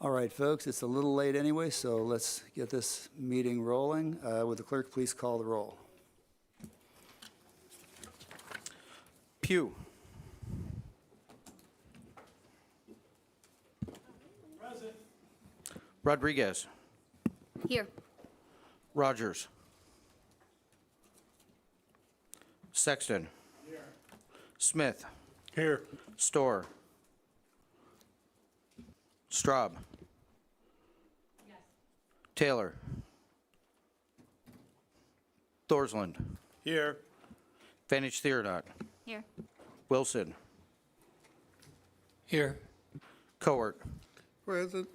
All right, folks, it's a little late anyway, so let's get this meeting rolling. Would the clerk please call the roll? Pugh. Present. Rodriguez. Here. Rogers. Sexton. Here. Smith. Here. Storr. Straub. Yes. Taylor. Thorsland. Here. Vantage Theodot. Here. Wilson. Here. Cowart. Present.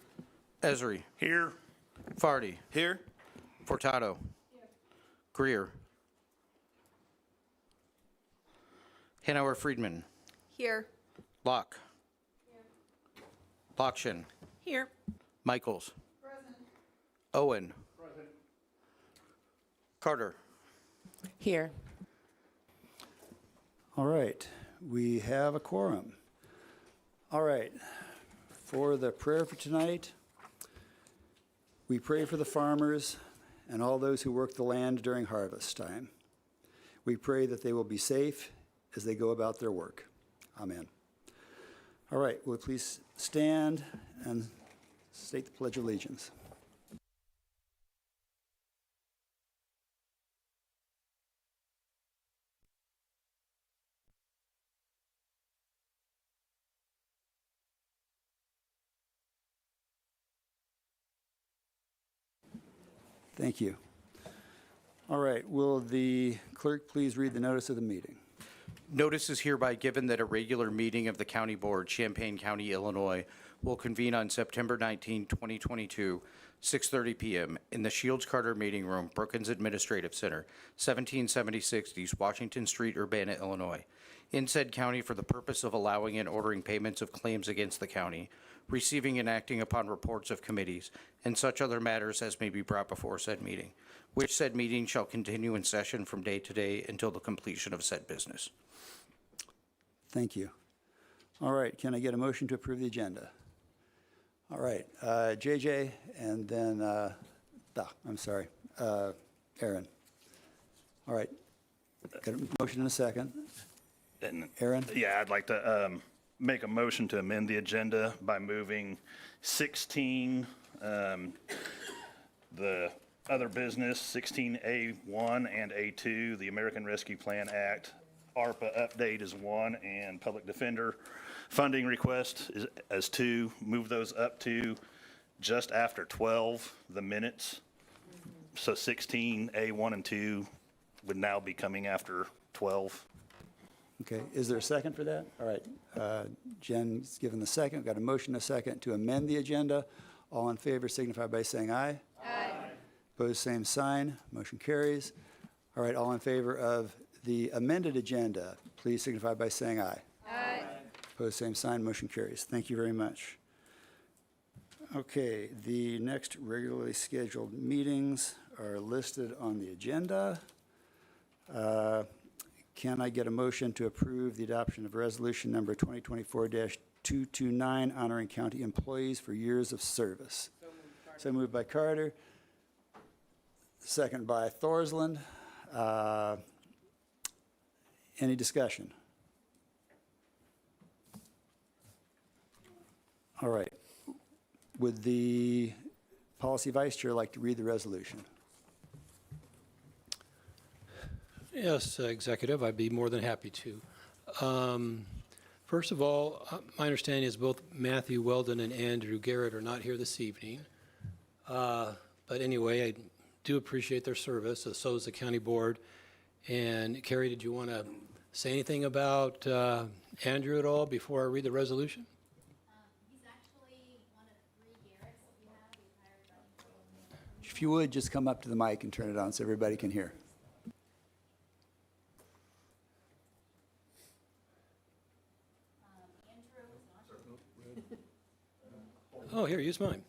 Esri. Here. Farty. Here. Furtado. Greer. Hanauer Friedman. Here. Locke. Lockshin. Here. Michaels. Owen. Carter. Here. All right, we have a quorum. All right, for the prayer for tonight, we pray for the farmers and all those who work the land during harvest time. We pray that they will be safe as they go about their work. Amen. All right, will you please stand and state the Pledge of Allegiance. Thank you. All right, will the clerk please read the notice of the meeting? Notice is hereby given that a regular meeting of the County Board, Champaign County, Illinois, will convene on September 19, 2022, 6:30 p.m. in the Shields Carter Meeting Room, Brookins Administrative Center, 1776 East Washington Street, Urbana, Illinois, in said county for the purpose of allowing and ordering payments of claims against the county, receiving and acting upon reports of committees, and such other matters as may be brought before said meeting, which said meeting shall continue in session from day to day until the completion of said business. Thank you. All right, can I get a motion to approve the agenda? All right, JJ, and then, Aaron. All right, got a motion in a second. Aaron? Yeah, I'd like to make a motion to amend the agenda by moving 16, the other business, 16A1 and A2, the American Rescue Plan Act, ARPA update is 1, and public defender funding request is as 2. Move those up to just after 12, the minutes. So 16A1 and 2 would now be coming after 12. Okay, is there a second for that? All right, Jen's given the second. We've got a motion and a second to amend the agenda. All in favor signify by saying aye. Aye. Opposed, same sign. Motion carries. All right, all in favor of the amended agenda, please signify by saying aye. Aye. Opposed, same sign. Motion carries. Thank you very much. Okay, the next regularly scheduled meetings are listed on the agenda. Can I get a motion to approve the adoption of resolution number 2024-229 honoring county employees for years of service? So moved by Carter. Second by Thorsland. Any discussion? All right. Would the policy vice chair like to read the resolution? Yes, Executive, I'd be more than happy to. First of all, my understanding is both Matthew Weldon and Andrew Garrett are not here this evening. But anyway, I do appreciate their service, so is the county board. And Carrie, did you want to say anything about Andrew at all before I read the resolution? He's actually one of 3 Garretts that we have. We've hired running for a little bit. If you would, just come up to the mic and turn it on so everybody can hear. Andrew is not. Oh, here, use mine.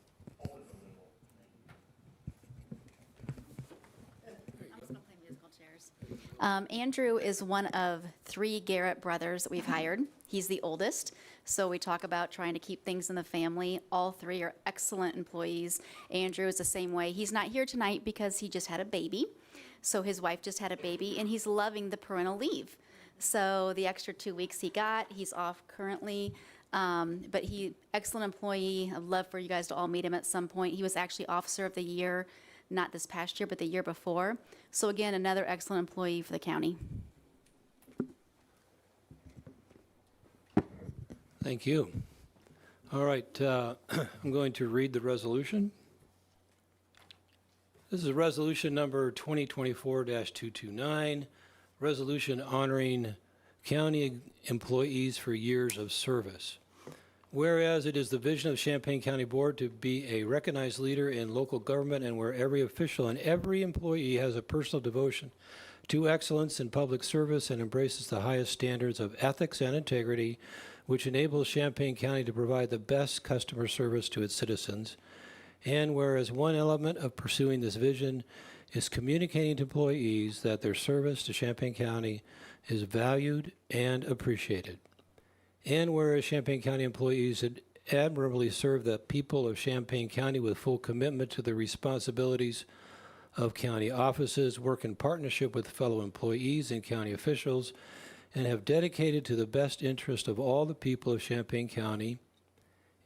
Andrew is one of 3 Garrett brothers that we've hired. He's the oldest. So we talk about trying to keep things in the family. All three are excellent employees. Andrew is the same way. He's not here tonight because he just had a baby. So his wife just had a baby, and he's loving the parental leave. So the extra 2 weeks he got, he's off currently. But excellent employee. I'd love for you guys to all meet him at some point. He was actually Officer of the Year, not this past year, but the year before. So again, another excellent employee for the county. Thank you. All right, I'm going to read the resolution. This is resolution number 2024-229, resolution honoring county employees for years of service. Whereas it is the vision of Champaign County Board to be a recognized leader in local government, and where every official and every employee has a personal devotion to excellence in public service and embraces the highest standards of ethics and integrity, which enables Champaign County to provide the best customer service to its citizens. And whereas one element of pursuing this vision is communicating to employees that their service to Champaign County is valued and appreciated. And whereas Champaign County employees admirably serve the people of Champaign County with full commitment to the responsibilities of county offices, work in partnership with fellow employees and county officials, and have dedicated to the best interest of all the people of Champaign County.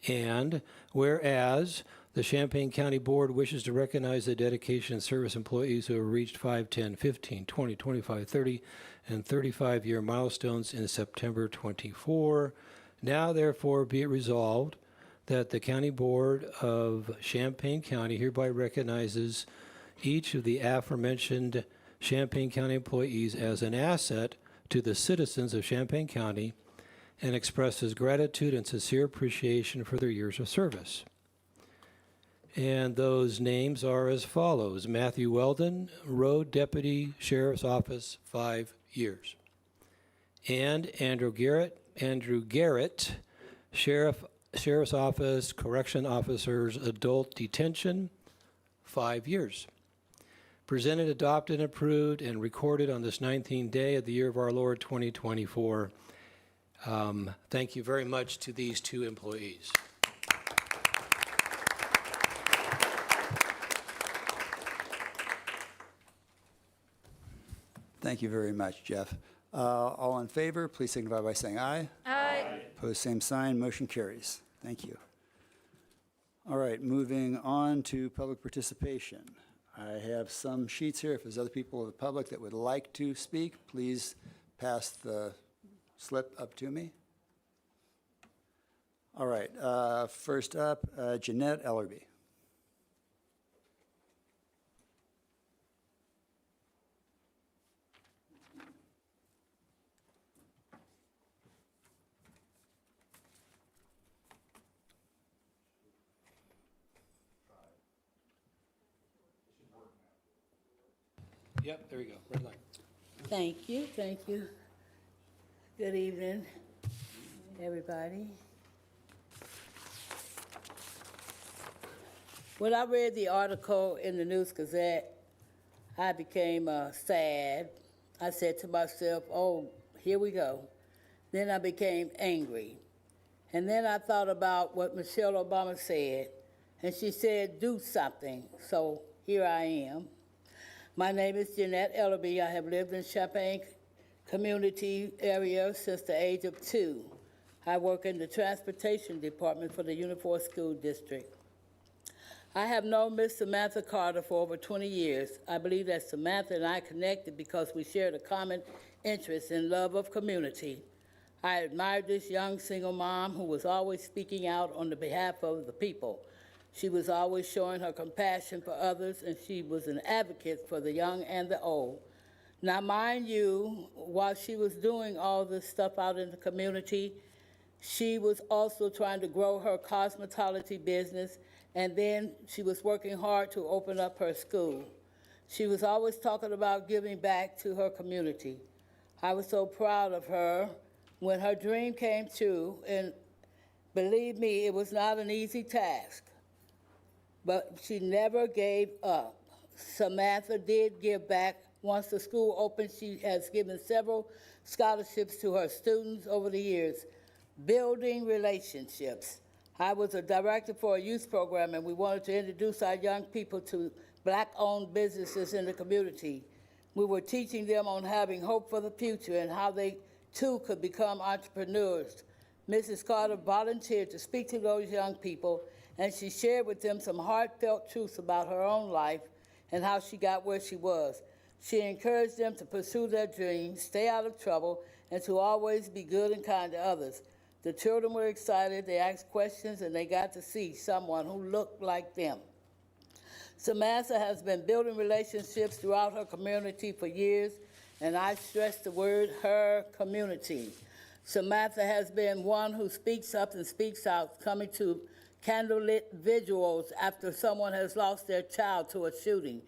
And whereas the Champaign County Board wishes to recognize the dedication and service employees who have reached 5, 10, 15, 20, 25, 30, and 35-year milestones in September 24, now therefore be it resolved that the County Board of Champaign County hereby recognizes each of the aforementioned Champaign County employees as an asset to the citizens of Champaign County and expresses gratitude and sincere appreciation for their years of service. And those names are as follows: Matthew Weldon, Road Deputy Sheriff's Office, 5 years. And Andrew Garrett, Sheriff's Office, Correction Officers, Adult Detention, 5 years. Presented, adopted, and approved, and recorded on this 19th day of the year of our Lord, 2024. Thank you very much to these two employees. Thank you very much, Jeff. All in favor, please signify by saying aye. Aye. Opposed, same sign. Motion carries. Thank you. All right, moving on to public participation. I have some sheets here. If there's other people of the public that would like to speak, please pass the slip up to me. All right, first up, Jeanette Ellerby. Yep, there you go, red line. Thank you, thank you. Good evening, everybody. When I read the article in the News Gazette, I became sad. I said to myself, oh, here we go. Then I became angry. And then I thought about what Michelle Obama said, and she said, do something. So here I am. My name is Jeanette Ellerby. I have lived in Champaign community area since the age of 2. I work in the transportation department for the Unifor School District. I have known Miss Samantha Carter for over 20 years. I believe that Samantha and I connected because we shared a common interest in love of community. I admired this young single mom who was always speaking out on the behalf of the people. She was always showing her compassion for others, and she was an advocate for the young and the old. Now, mind you, while she was doing all this stuff out in the community, she was also trying to grow her cosmetology business, and then she was working hard to open up her school. She was always talking about giving back to her community. I was so proud of her when her dream came true, and believe me, it was not an easy task. But she never gave up. Samantha did give back. Once the school opened, she has given several scholarships to her students over the years. building relationships. I was a director for a youth program, and we wanted to introduce our young people to Black-owned businesses in the community. We were teaching them on having hope for the future and how they, too, could become entrepreneurs. Mrs. Carter volunteered to speak to those young people, and she shared with them some heartfelt truths about her own life and how she got where she was. She encouraged them to pursue their dreams, stay out of trouble, and to always be good and kind to others. The children were excited, they asked questions, and they got to see someone who looked like them. Samantha has been building relationships throughout her community for years, and I stress the word her community. Samantha has been one who speaks up and speaks out, coming to candlelit vigils after someone has lost their child to a shooting.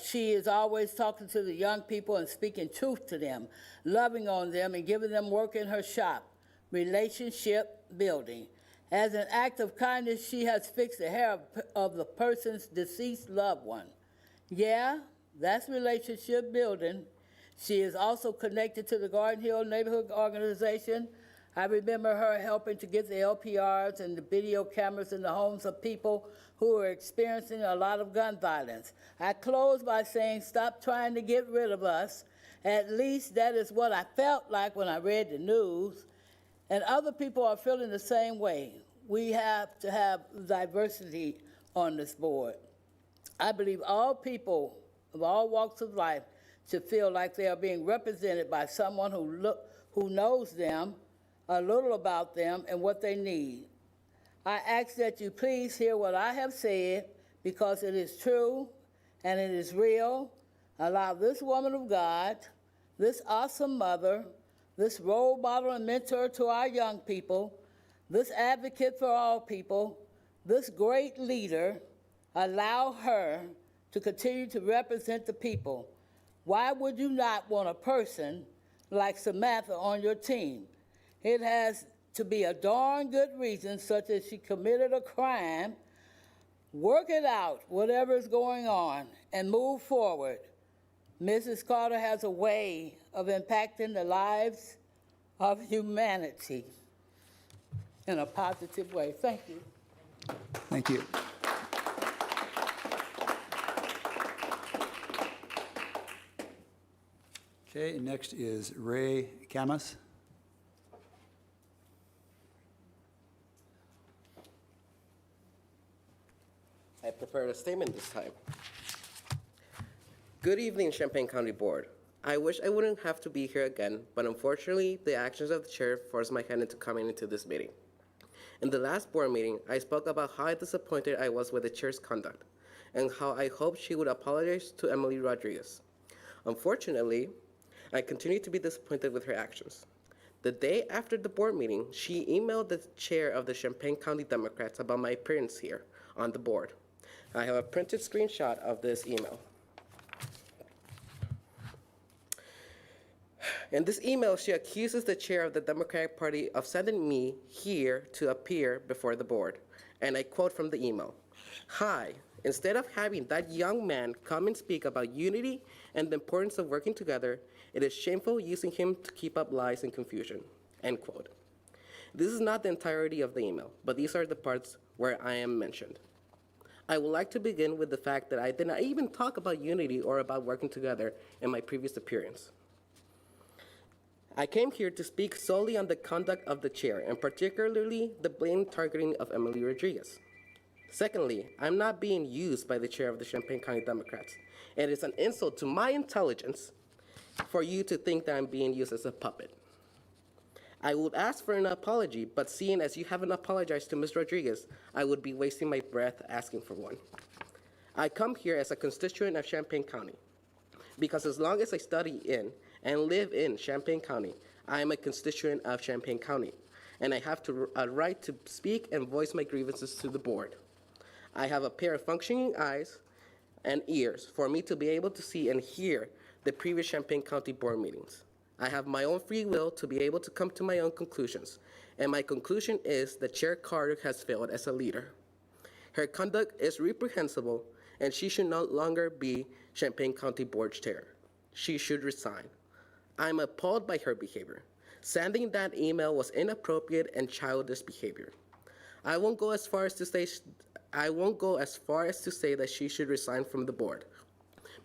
She is always talking to the young people and speaking truth to them, loving on them and giving them work in her shop. Relationship building. As an act of kindness, she has fixed the hair of the person's deceased loved one. Yeah, that's relationship building. She is also connected to the Garden Hill Neighborhood Organization. I remember her helping to get the LPRs and the video cameras in the homes of people who are experiencing a lot of gun violence. I close by saying, stop trying to get rid of us. At least that is what I felt like when I read the news. And other people are feeling the same way. We have to have diversity on this board. I believe all people of all walks of life should feel like they are being represented by someone who knows them, a little about them, and what they need. I ask that you please hear what I have said, because it is true and it is real. Allow this woman of God, this awesome mother, this role model and mentor to our young people, this advocate for all people, this great leader, allow her to continue to represent the people. Why would you not want a person like Samantha on your team? It has to be a darn good reason, such as she committed a crime. Work it out, whatever is going on, and move forward. Mrs. Carter has a way of impacting the lives of humanity in a positive way. Thank you. Thank you. Okay, next is Ray Camus. I prepared a statement this time. Good evening, Champaign County Board. I wish I wouldn't have to be here again, but unfortunately, the actions of the chair forced my hand into coming into this meeting. In the last board meeting, I spoke about how disappointed I was with the chair's conduct, and how I hoped she would apologize to Emily Rodriguez. Unfortunately, I continue to be disappointed with her actions. The day after the board meeting, she emailed the chair of the Champaign County Democrats about my appearance here on the board. I have a printed screenshot of this email. In this email, she accuses the chair of the Democratic Party of sending me here to appear before the board. And I quote from the email, "Hi, instead of having that young man come and speak about unity and the importance of working together, it is shameful using him to keep up lies and confusion." End quote. This is not the entirety of the email, but these are the parts where I am mentioned. I would like to begin with the fact that I did not even talk about unity or about working together in my previous appearance. I came here to speak solely on the conduct of the chair, and particularly the blatant targeting of Emily Rodriguez. Secondly, I'm not being used by the chair of the Champaign County Democrats. It is an insult to my intelligence for you to think that I'm being used as a puppet. I would ask for an apology, but seeing as you haven't apologized to Ms. Rodriguez, I would be wasting my breath asking for one. I come here as a constituent of Champaign County, because as long as I study in and live in Champaign County, I am a constituent of Champaign County, and I have a right to speak and voice my grievances to the board. I have a pair of functioning eyes and ears for me to be able to see and hear the previous Champaign County board meetings. I have my own free will to be able to come to my own conclusions, and my conclusion is that Chair Carter has failed as a leader. Her conduct is reprehensible, and she should no longer be Champaign County Board Chair. She should resign. I'm appalled by her behavior. Sending that email was inappropriate and childish behavior. I won't go as far as to say that she should resign from the board,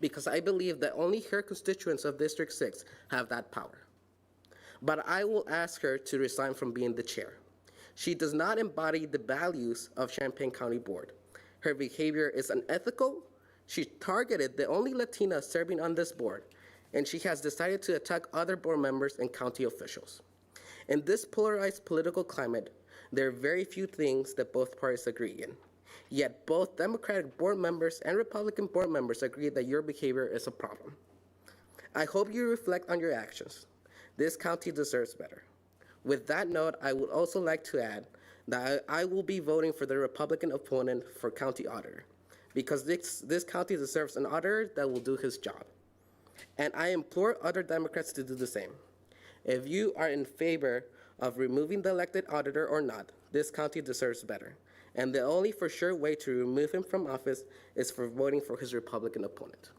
because I believe that only her constituents of District 6 have that power. But I will ask her to resign from being the chair. She does not embody the values of Champaign County Board. Her behavior is unethical. She targeted the only Latina serving on this board, and she has decided to attack other board members and county officials. In this polarized political climate, there are very few things that both parties agree in. Yet both Democratic board members and Republican board members agree that your behavior is a problem. I hope you reflect on your actions. This county deserves better. With that note, I would also like to add that I will be voting for the Republican opponent for county auditor, because this county deserves an auditor that will do his job. And I implore other Democrats to do the same. If you are in favor of removing the elected auditor or not, this county deserves better. And the only for sure way to remove him from office is for voting for his Republican opponent.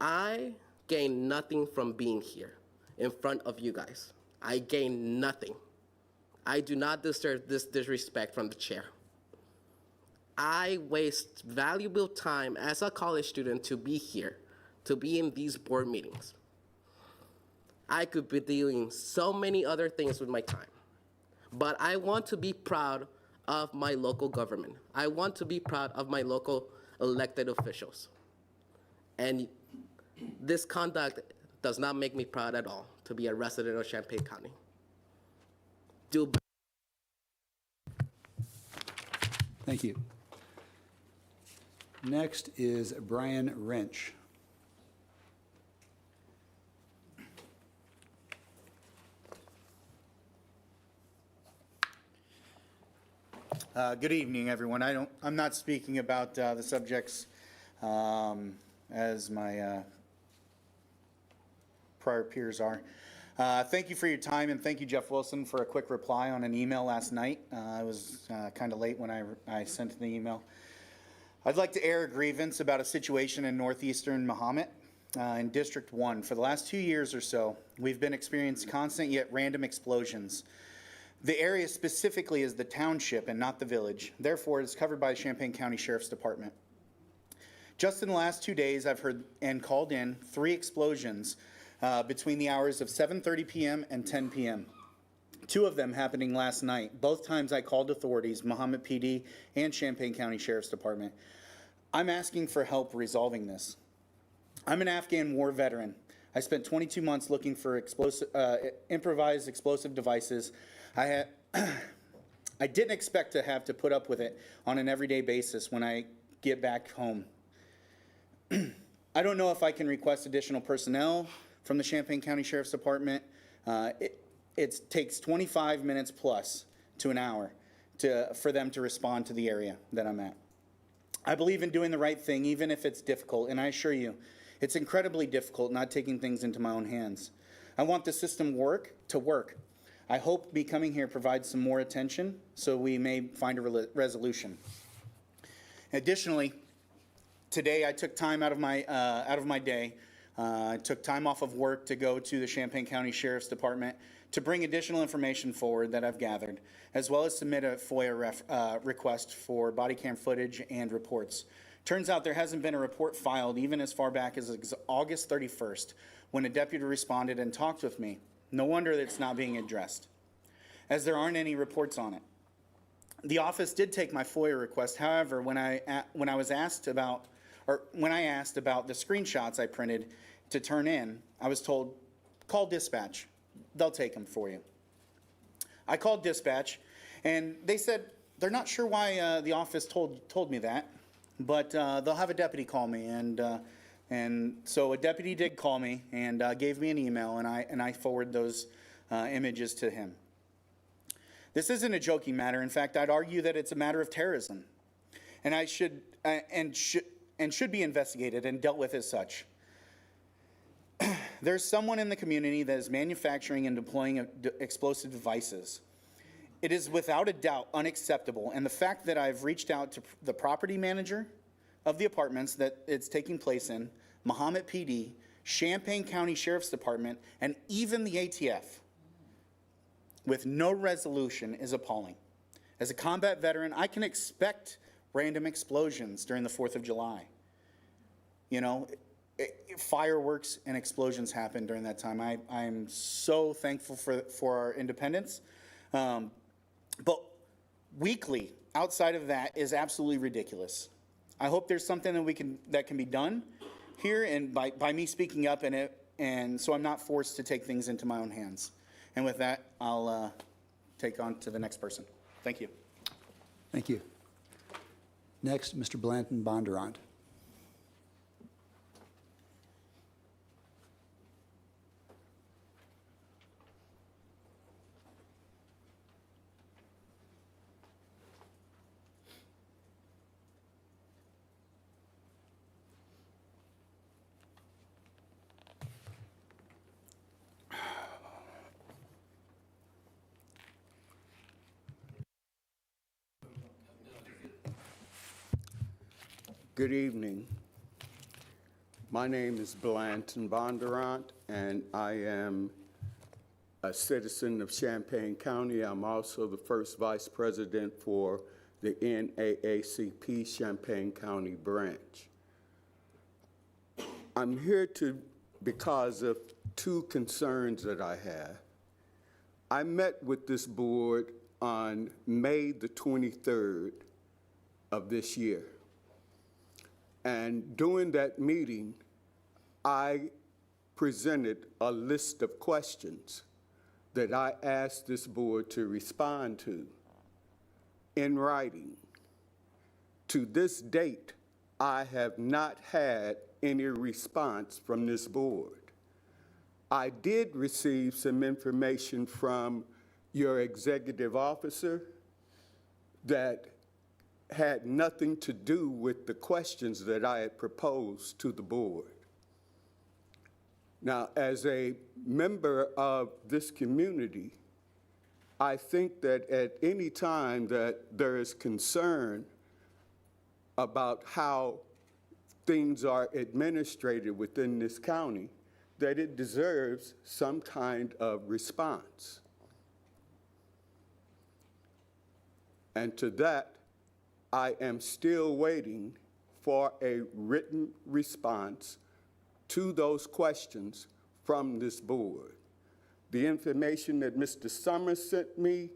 I gain nothing from being here in front of you guys. I gain nothing. I do not deserve this disrespect from the chair. I waste valuable time as a college student to be here, to be in these board meetings. I could be doing so many other things with my time, but I want to be proud of my local government. I want to be proud of my local elected officials. And this conduct does not make me proud at all to be a resident of Champaign County. Do better. Thank you. Next is Brian Wrench. Good evening, everyone. I'm not speaking about the subjects as my prior peers are. Thank you for your time, and thank you, Jeff Wilson, for a quick reply on an email last night. I was kind of late when I sent the email. I'd like to air a grievance about a situation in northeastern Mahomet in District 1. For the last 2 years or so, we've been experiencing constant yet random explosions. The area specifically is the township and not the village. Therefore, it is covered by the Champaign County Sheriff's Department. Just in the last 2 days, I've heard and called in 3 explosions between the hours of 7:30 p.m. and 10 p.m. 2 of them happening last night. Both times I called authorities, Mahomet PD and Champaign County Sheriff's Department. I'm asking for help resolving this. I'm an Afghan war veteran. I spent 22 months looking for improvised explosive devices. I didn't expect to have to put up with it on an everyday basis when I get back home. I don't know if I can request additional personnel from the Champaign County Sheriff's Department. It takes 25 minutes plus to an hour for them to respond to the area that I'm at. I believe in doing the right thing, even if it's difficult, and I assure you, it's incredibly difficult not taking things into my own hands. I want the system to work. I hope me coming here provides some more attention so we may find a resolution. Additionally, today I took time out of my day. I took time off of work to go to the Champaign County Sheriff's Department to bring additional information forward that I've gathered, as well as submit a FOIA request for body cam footage and reports. Turns out there hasn't been a report filed even as far back as August 31st, when a deputy responded and talked with me. No wonder that it's not being addressed, as there aren't any reports on it. The office did take my FOIA request. However, when I asked about the screenshots I printed to turn in, I was told, call dispatch. They'll take them for you. I called dispatch, and they said they're not sure why the office told me that, but they'll have a deputy call me, and so a deputy did call me and gave me an email, and I forwarded those images to him. This isn't a joking matter. In fact, I'd argue that it's a matter of terrorism, and should be investigated and dealt with as such. There's someone in the community that is manufacturing and deploying explosive devices. It is without a doubt unacceptable, and the fact that I've reached out to the property manager of the apartments that it's taking place in, Mahomet PD, Champaign County Sheriff's Department, and even the ATF, with no resolution is appalling. As a combat veteran, I can expect random explosions during the 4th of July. You know, fireworks and explosions happen during that time. I'm so thankful for our independence. But weekly, outside of that, is absolutely ridiculous. I hope there's something that can be done here, and by me speaking up in it, and so I'm not forced to take things into my own hands. And with that, I'll take on to the next person. Thank you. Thank you. Next, Mr. Blanton Bondurant. Good evening. My name is Blanton Bondurant, and I am a citizen of Champaign County. I'm also the first vice president for the NAACP Champaign County branch. I'm here because of two concerns that I have. I met with this board on May the 23rd of this year. And during that meeting, I presented a list of questions that I asked this board to respond to in writing. To this date, I have not had any response from this board. I did receive some information from your executive officer that had nothing to do with the questions that I had proposed to the board. Now, as a member of this community, I think that at any time that there is concern about how things are administrated within this county, that it deserves some kind of response. And to that, I am still waiting for a written response to those questions from this board. The information that Mr. Summers sent me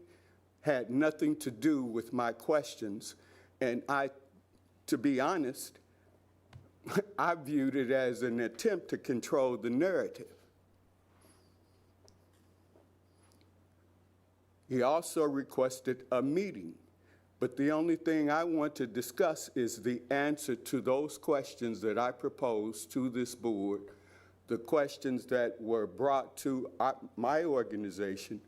had nothing to do with my questions, and to be honest, I viewed it as an attempt to control the narrative. He also requested a meeting. But the only thing I want to discuss is the answer to those questions that I proposed to this board, the questions that were brought to my organization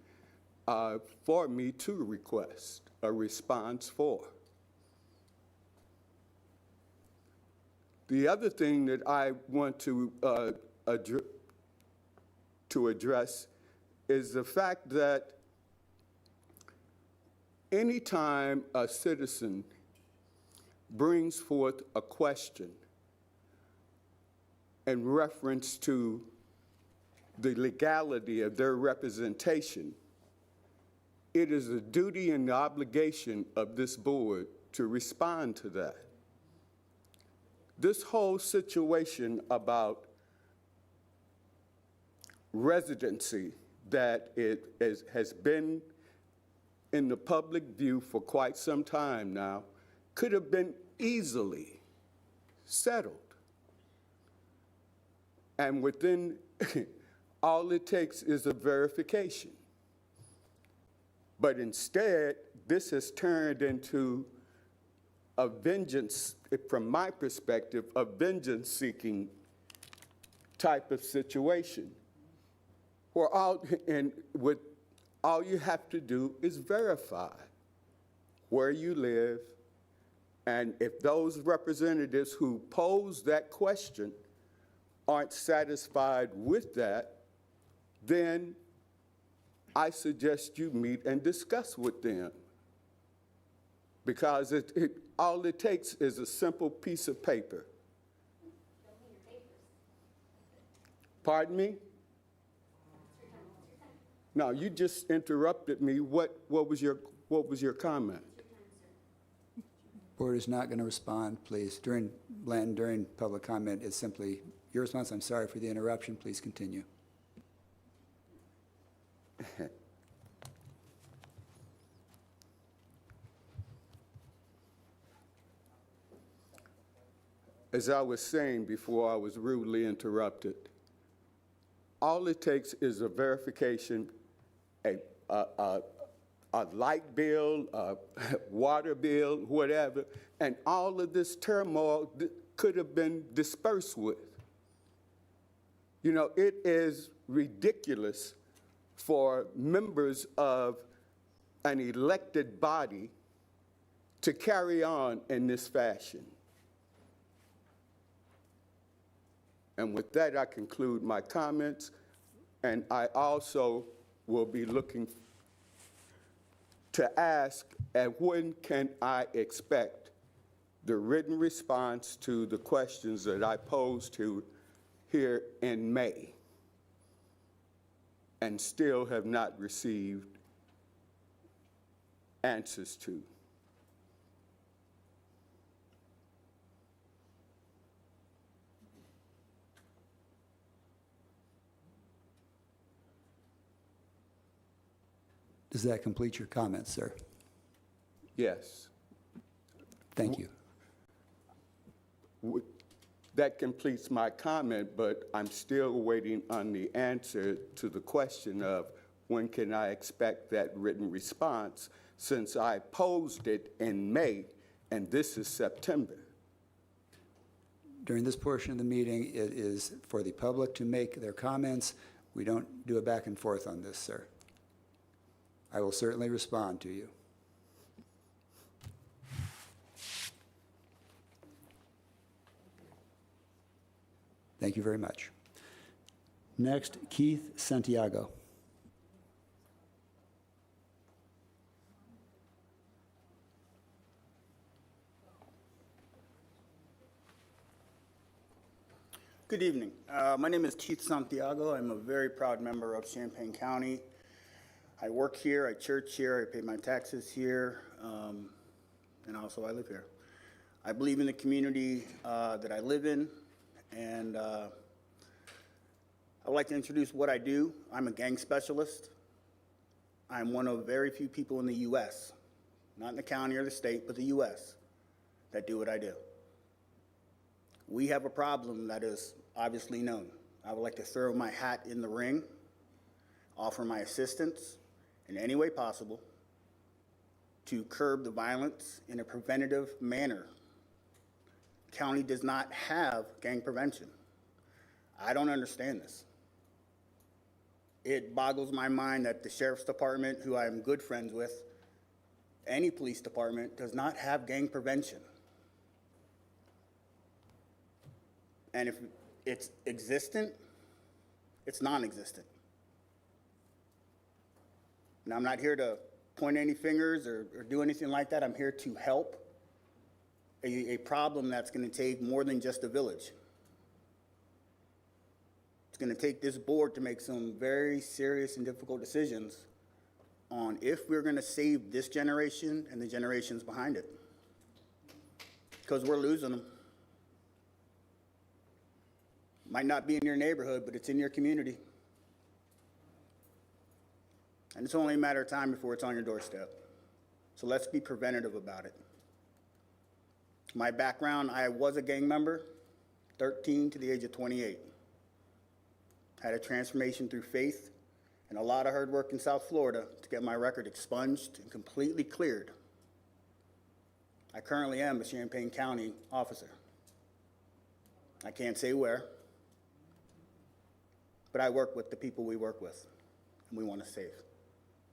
for me to request a response for. The other thing that I want to address is the fact that anytime a citizen brings forth a question in reference to the legality of their representation, it is the duty and the obligation of this board to respond to that. This whole situation about residency that has been in the public view for quite some time now could have been easily settled. And within, all it takes is a verification. But instead, this has turned into a vengeance, from my perspective, a vengeance-seeking type of situation, where all you have to do is verify where you live, and if those representatives who pose that question aren't satisfied with that, then I suggest you meet and discuss with them. Because all it takes is a simple piece of paper. Pardon me? Now, you just interrupted me. What was your comment? Board is not going to respond, please. During public comment, it's simply your response. I'm sorry for the interruption. Please continue. As I was saying before I was rudely interrupted, all it takes is a verification, a light bill, a water bill, whatever, and all of this turmoil could have been dispersed with. You know, it is ridiculous for members of an elected body to carry on in this fashion. And with that, I conclude my comments, and I also will be looking to ask, at when can I expect the written response to the questions that I posed to here in May and still have not received answers to? Does that complete your comments, sir? Yes. Thank you. That completes my comment, but I'm still waiting on the answer to the question of when can I expect that written response, since I posed it in May and this is September. During this portion of the meeting, it is for the public to make their comments. We don't do a back and forth on this, sir. I will certainly respond to you. Thank you very much. Next, Keith Santiago. Good evening. My name is Keith Santiago. I'm a very proud member of Champaign County. I work here, I church here, I pay my taxes here, and also I live here. I believe in the community that I live in, and I would like to introduce what I do. I'm a gang specialist. I'm one of very few people in the U.S., not in the county or the state, but the U.S., that do what I do. We have a problem that is obviously known. I would like to throw my hat in the ring, offer my assistance in any way possible to curb the violence in a preventative manner. County does not have gang prevention. I don't understand this. It boggles my mind that the sheriff's department, who I'm good friends with, any police department, does not have gang prevention. And if it's existent, it's non-existent. Now, I'm not here to point any fingers or do anything like that. I'm here to help a problem that's going to take more than just a village. It's going to take this board to make some very serious and difficult decisions on if we're going to save this generation and the generations behind it. Because we're losing them. Might not be in your neighborhood, but it's in your community. And it's only a matter of time before it's on your doorstep. So let's be preventative about it. My background, I was a gang member, 13 to the age of 28. Had a transformation through faith and a lot of hard work in South Florida to get my record expunged and completely cleared. I currently am a Champaign County officer. I can't say where, but I work with the people we work with, and we want to save.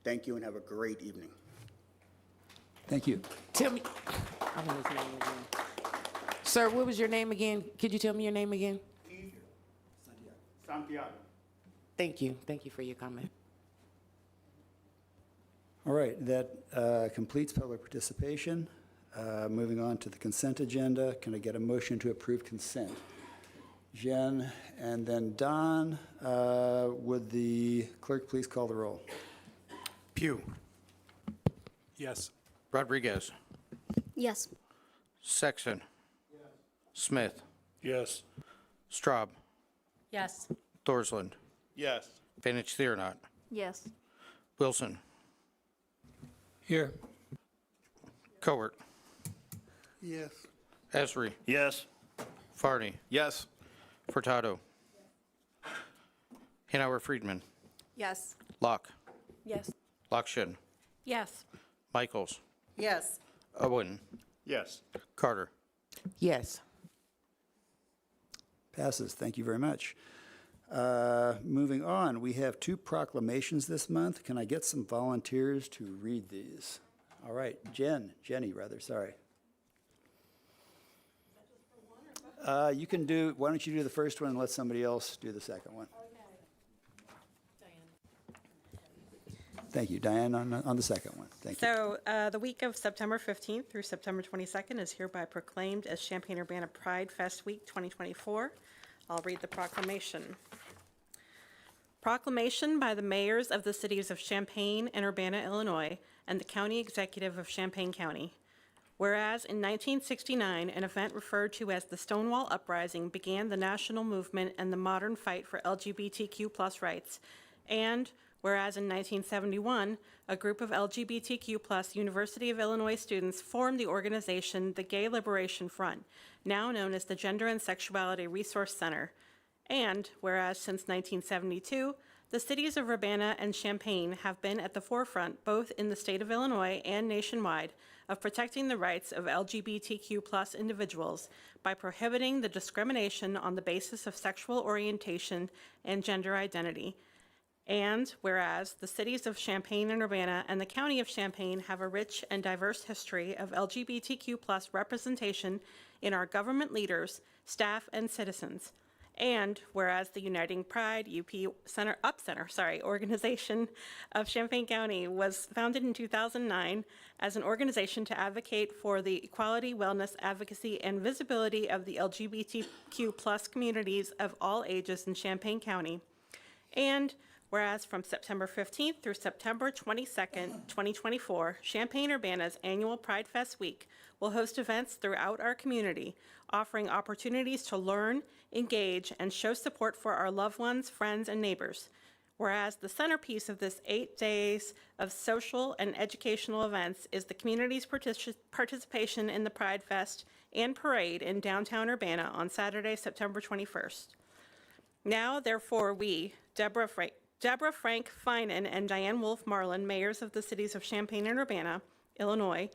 Thank you, and have a great evening. Thank you. Tell me, I want his name again. Sir, what was your name again? Could you tell me your name again? Santiago. Thank you. Thank you for your comment. All right, that completes public participation. Moving on to the consent agenda, can I get a motion to approve consent? Jen, and then Don. Would the clerk please call the roll? Pugh. Yes. Rodriguez. Yes. Sexton. Smith. Yes. Straub. Yes. Thorsland. Yes. Vanich Theonot. Yes. Wilson. Here. Cowart. Yes. Esri. Yes. Farney. Yes. Furtado. Hanauer Friedman. Yes. Locke. Yes. Lockshin. Yes. Michaels. Yes. Owen. Yes. Carter. Yes. Passes. Thank you very much. Moving on, we have 2 proclamations this month. Can I get some volunteers to read these? All right, Jenny, sorry. You can do, why don't you do the first one and let somebody else do the second one? Thank you. Diane on the second one. Thank you. So the week of September 15th through September 22nd is hereby proclaimed as Champaign-Urbana Pride Fest Week 2024. I'll read the proclamation. Proclamation by the mayors of the cities of Champaign and Urbana, Illinois, and the county executive of Champaign County. Whereas in 1969, an event referred to as the Stonewall Uprising began the national movement and the modern fight for LGBTQ+ rights, and whereas in 1971, a group of LGBTQ+ University of Illinois students formed the organization the Gay Liberation Front, now known as the Gender and Sexuality Resource Center. And whereas since 1972, the cities of Urbana and Champaign have been at the forefront, both in the state of Illinois and nationwide, of protecting the rights of LGBTQ+ individuals by prohibiting the discrimination on the basis of sexual orientation and gender identity. And whereas the cities of Champaign and Urbana and the county of Champaign have a rich and diverse history of LGBTQ+ representation in our government leaders, staff, and citizens. And whereas the Uniting Pride UP organization of Champaign County was founded in 2009 as an organization to advocate for the equality, wellness, advocacy, and visibility of the LGBTQ+ communities of all ages in Champaign County. And whereas from September 15th through September 22nd, 2024, Champaign-Urbana's annual Pride Fest Week will host events throughout our community, offering opportunities to learn, engage, and show support for our loved ones, friends, and neighbors. Whereas the centerpiece of this 8 days of social and educational events is the community's participation in the Pride Fest and Parade in downtown Urbana on Saturday, September 21st. Now, therefore, we, Deborah Frank Finan and Diane Wolf Marlin, mayors of the cities of Champaign and Urbana, Illinois,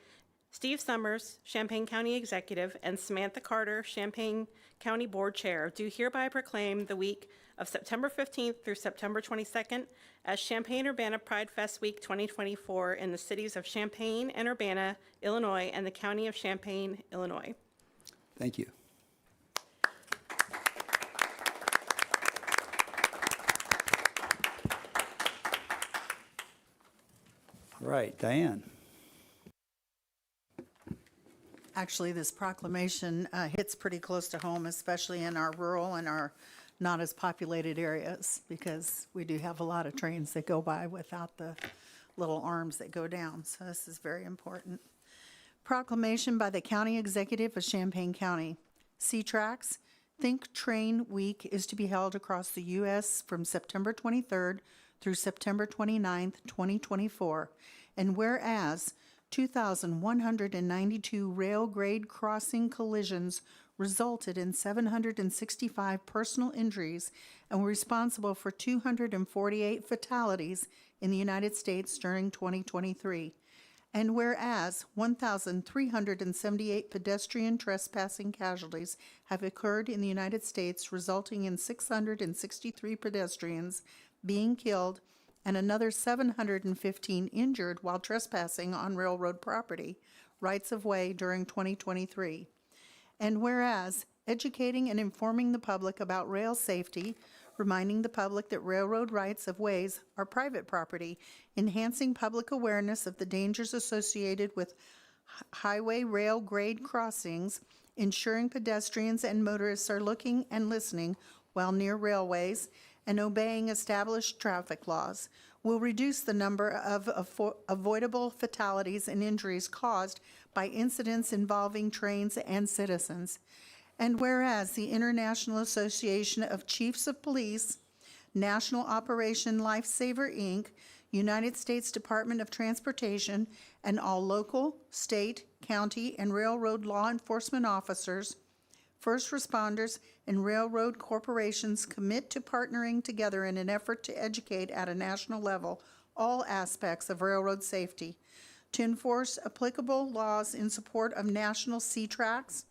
Steve Summers, Champaign County Executive, and Samantha Carter, Champaign County Board Chair, do hereby proclaim the week of September 15th through September 22nd as Champaign-Urbana Pride Fest Week 2024 in the cities of Champaign and Urbana, Illinois, and the county of Champaign, Illinois. Thank you. All right, Diane. Actually, this proclamation hits pretty close to home, especially in our rural and our not as populated areas, because we do have a lot of trains that go by without the little arms that go down. So this is very important. Proclamation by the County Executive of Champaign County. C-Tracks, Think Train Week is to be held across the U.S. from September 23rd through September 29th, 2024. And whereas 2,192 rail grade crossing collisions resulted in 765 personal injuries and were responsible for 248 fatalities in the United States during 2023. And whereas 1,378 pedestrian trespassing casualties have occurred in the United States, resulting in 663 pedestrians being killed and another 715 injured while trespassing on railroad property, rights of way during 2023. And whereas educating and informing the public about rail safety, reminding the public that railroad rights of ways are private property, enhancing public awareness of the dangers associated with highway rail grade crossings, ensuring pedestrians and motorists are looking and listening while near railways, and obeying established traffic laws will reduce the number of avoidable fatalities and injuries caused by incidents involving trains and citizens. And whereas the International Association of Chiefs of Police, National Operation Lifesaver, Inc., United States Department of Transportation, and all local, state, county, and railroad law enforcement officers, first responders, and railroad corporations commit to partnering together in an effort to educate at a national level all aspects of railroad safety, to enforce applicable laws in support of National Sea Tracks,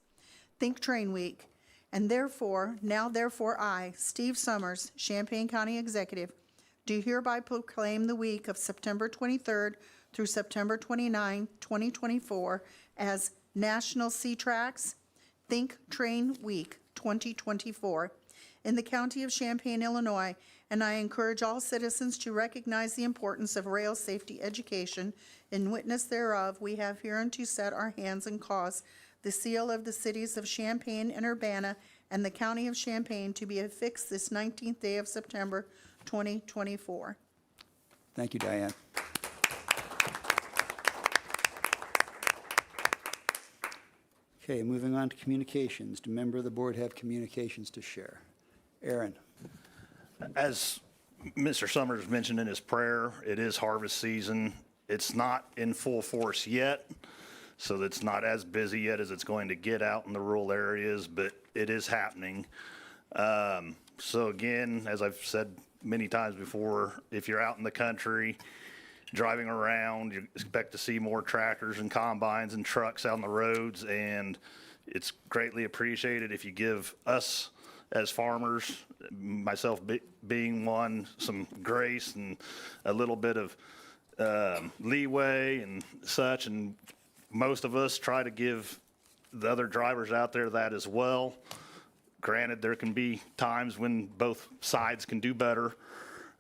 Think Train Week, and therefore, I, Steve Summers, Champaign County Executive, do hereby proclaim the week of September 23rd through September 29, 2024 as National Sea Tracks Think Train Week 2024 in the County of Champaign, Illinois, and I encourage all citizens to recognize the importance of rail safety education. In witness thereof, we have hereunto set our hands and cause the seal of the cities of Champaign and Urbana and the County of Champaign to be affixed this 19th day of September 2024. Thank you, Diane. Okay, moving on to communications. Do members of the board have communications to share? Aaron. As Mr. Summers mentioned in his prayer, it is harvest season. It's not in full force yet, so it's not as busy yet as it's going to get out in the rural areas, but it is happening. So again, as I've said many times before, if you're out in the country driving around, you expect to see more tractors and combines and trucks out on the roads, and it's greatly appreciated if you give us as farmers, myself being one, some grace and a little bit of leeway and such, and most of us try to give the other drivers out there that as well. Granted, there can be times when both sides can do better.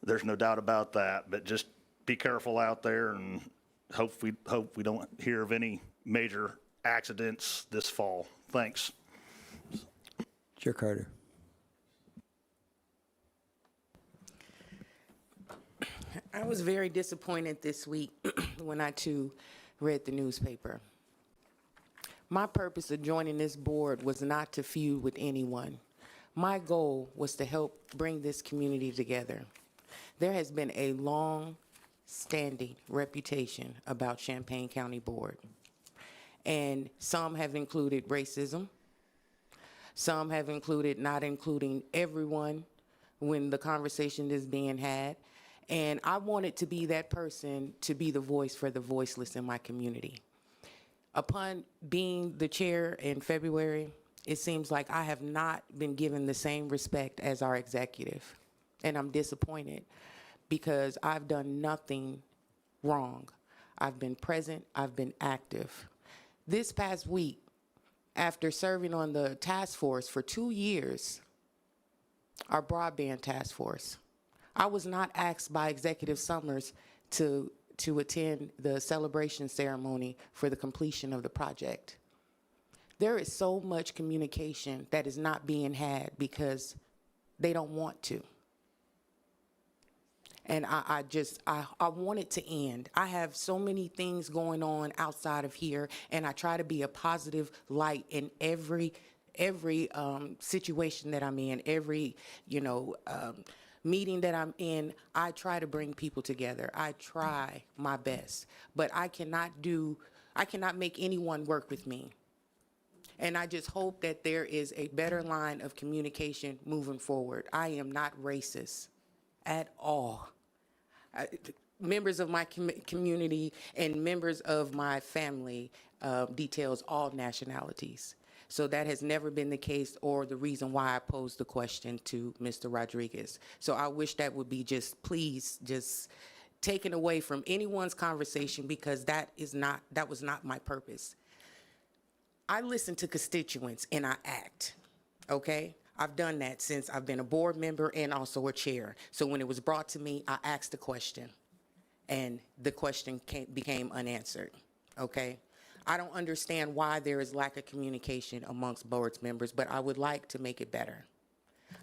There's no doubt about that, but just be careful out there, and hope we don't hear of any major accidents this fall. Thanks. Chair Carter. I was very disappointed this week when I too read the newspaper. My purpose of joining this board was not to feud with anyone. My goal was to help bring this community together. There has been a long-standing reputation about Champaign County Board, and some have included racism. Some have included not including everyone when the conversation is being had. And I wanted to be that person, to be the voice for the voiceless in my community. Upon being the chair in February, it seems like I have not been given the same respect as our executive. And I'm disappointed because I've done nothing wrong. I've been present, I've been active. This past week, after serving on the task force for 2 years, our broadband task force, I was not asked by Executive Summers to attend the celebration ceremony for the completion of the project. There is so much communication that is not being had because they don't want to. And I want it to end. I have so many things going on outside of here, and I try to be a positive light in every situation that I'm in, every, meeting that I'm in. I try to bring people together. I try my best, but I cannot make anyone work with me. And I just hope that there is a better line of communication moving forward. I am not racist at all. Members of my community and members of my family details all nationalities. So that has never been the case or the reason why I posed the question to Mr. Rodriguez. So I wish that would be just taken away from anyone's conversation, because that was not my purpose. I listen to constituents and I act, okay? I've done that since I've been a board member and also a chair. So when it was brought to me, I asked a question, and the question became unanswered, okay? I don't understand why there is lack of communication amongst board members, but I would like to make it better.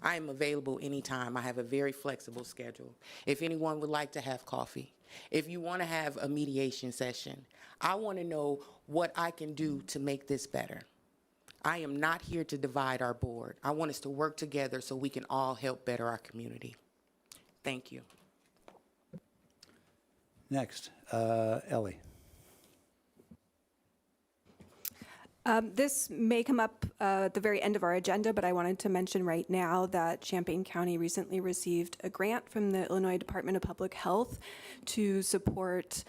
I am available anytime. I have a very flexible schedule. If anyone would like to have coffee, if you want to have a mediation session, I want to know what I can do to make this better. I am not here to divide our board. I want us to work together so we can all help better our community. Thank you. Next, Ellie. This may come up at the very end of our agenda, but I wanted to mention right now that Champaign County recently received a grant from the Illinois Department of Public Health to support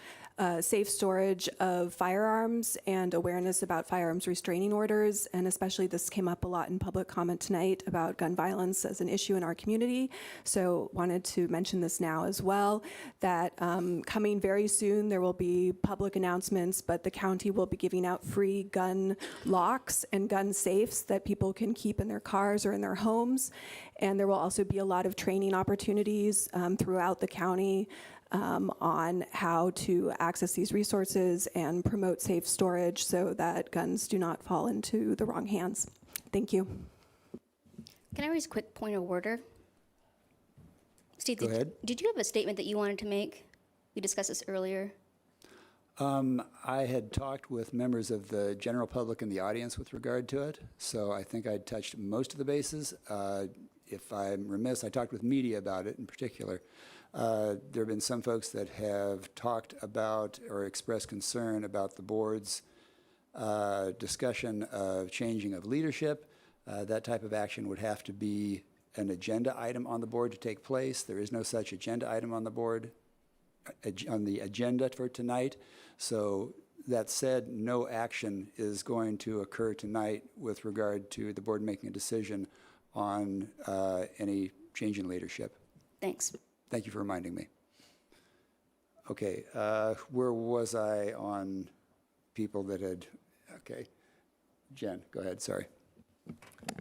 safe storage of firearms and awareness about firearms restraining orders. And especially this came up a lot in public comment tonight about gun violence as an issue in our community. So wanted to mention this now as well, that coming very soon there will be public announcements, but the county will be giving out free gun locks and gun safes that people can keep in their cars or in their homes. And there will also be a lot of training opportunities throughout the county on how to access these resources and promote safe storage so that guns do not fall into the wrong hands. Thank you. Can I raise a quick point of order? Steve, Go ahead. Did you have a statement that you wanted to make? We discussed this earlier. I had talked with members of the general public in the audience with regard to it, so I think I touched most of the bases. If I'm remiss, I talked with media about it in particular. There have been some folks that have talked about or expressed concern about the board's discussion of changing of leadership. That type of action would have to be an agenda item on the board to take place. There is no such agenda item on the board, on the agenda for tonight. So that said, no action is going to occur tonight with regard to the board making a decision on any change in leadership. Thanks. Thank you for reminding me. Okay, where was I on people that had, okay. Jen, go ahead, sorry.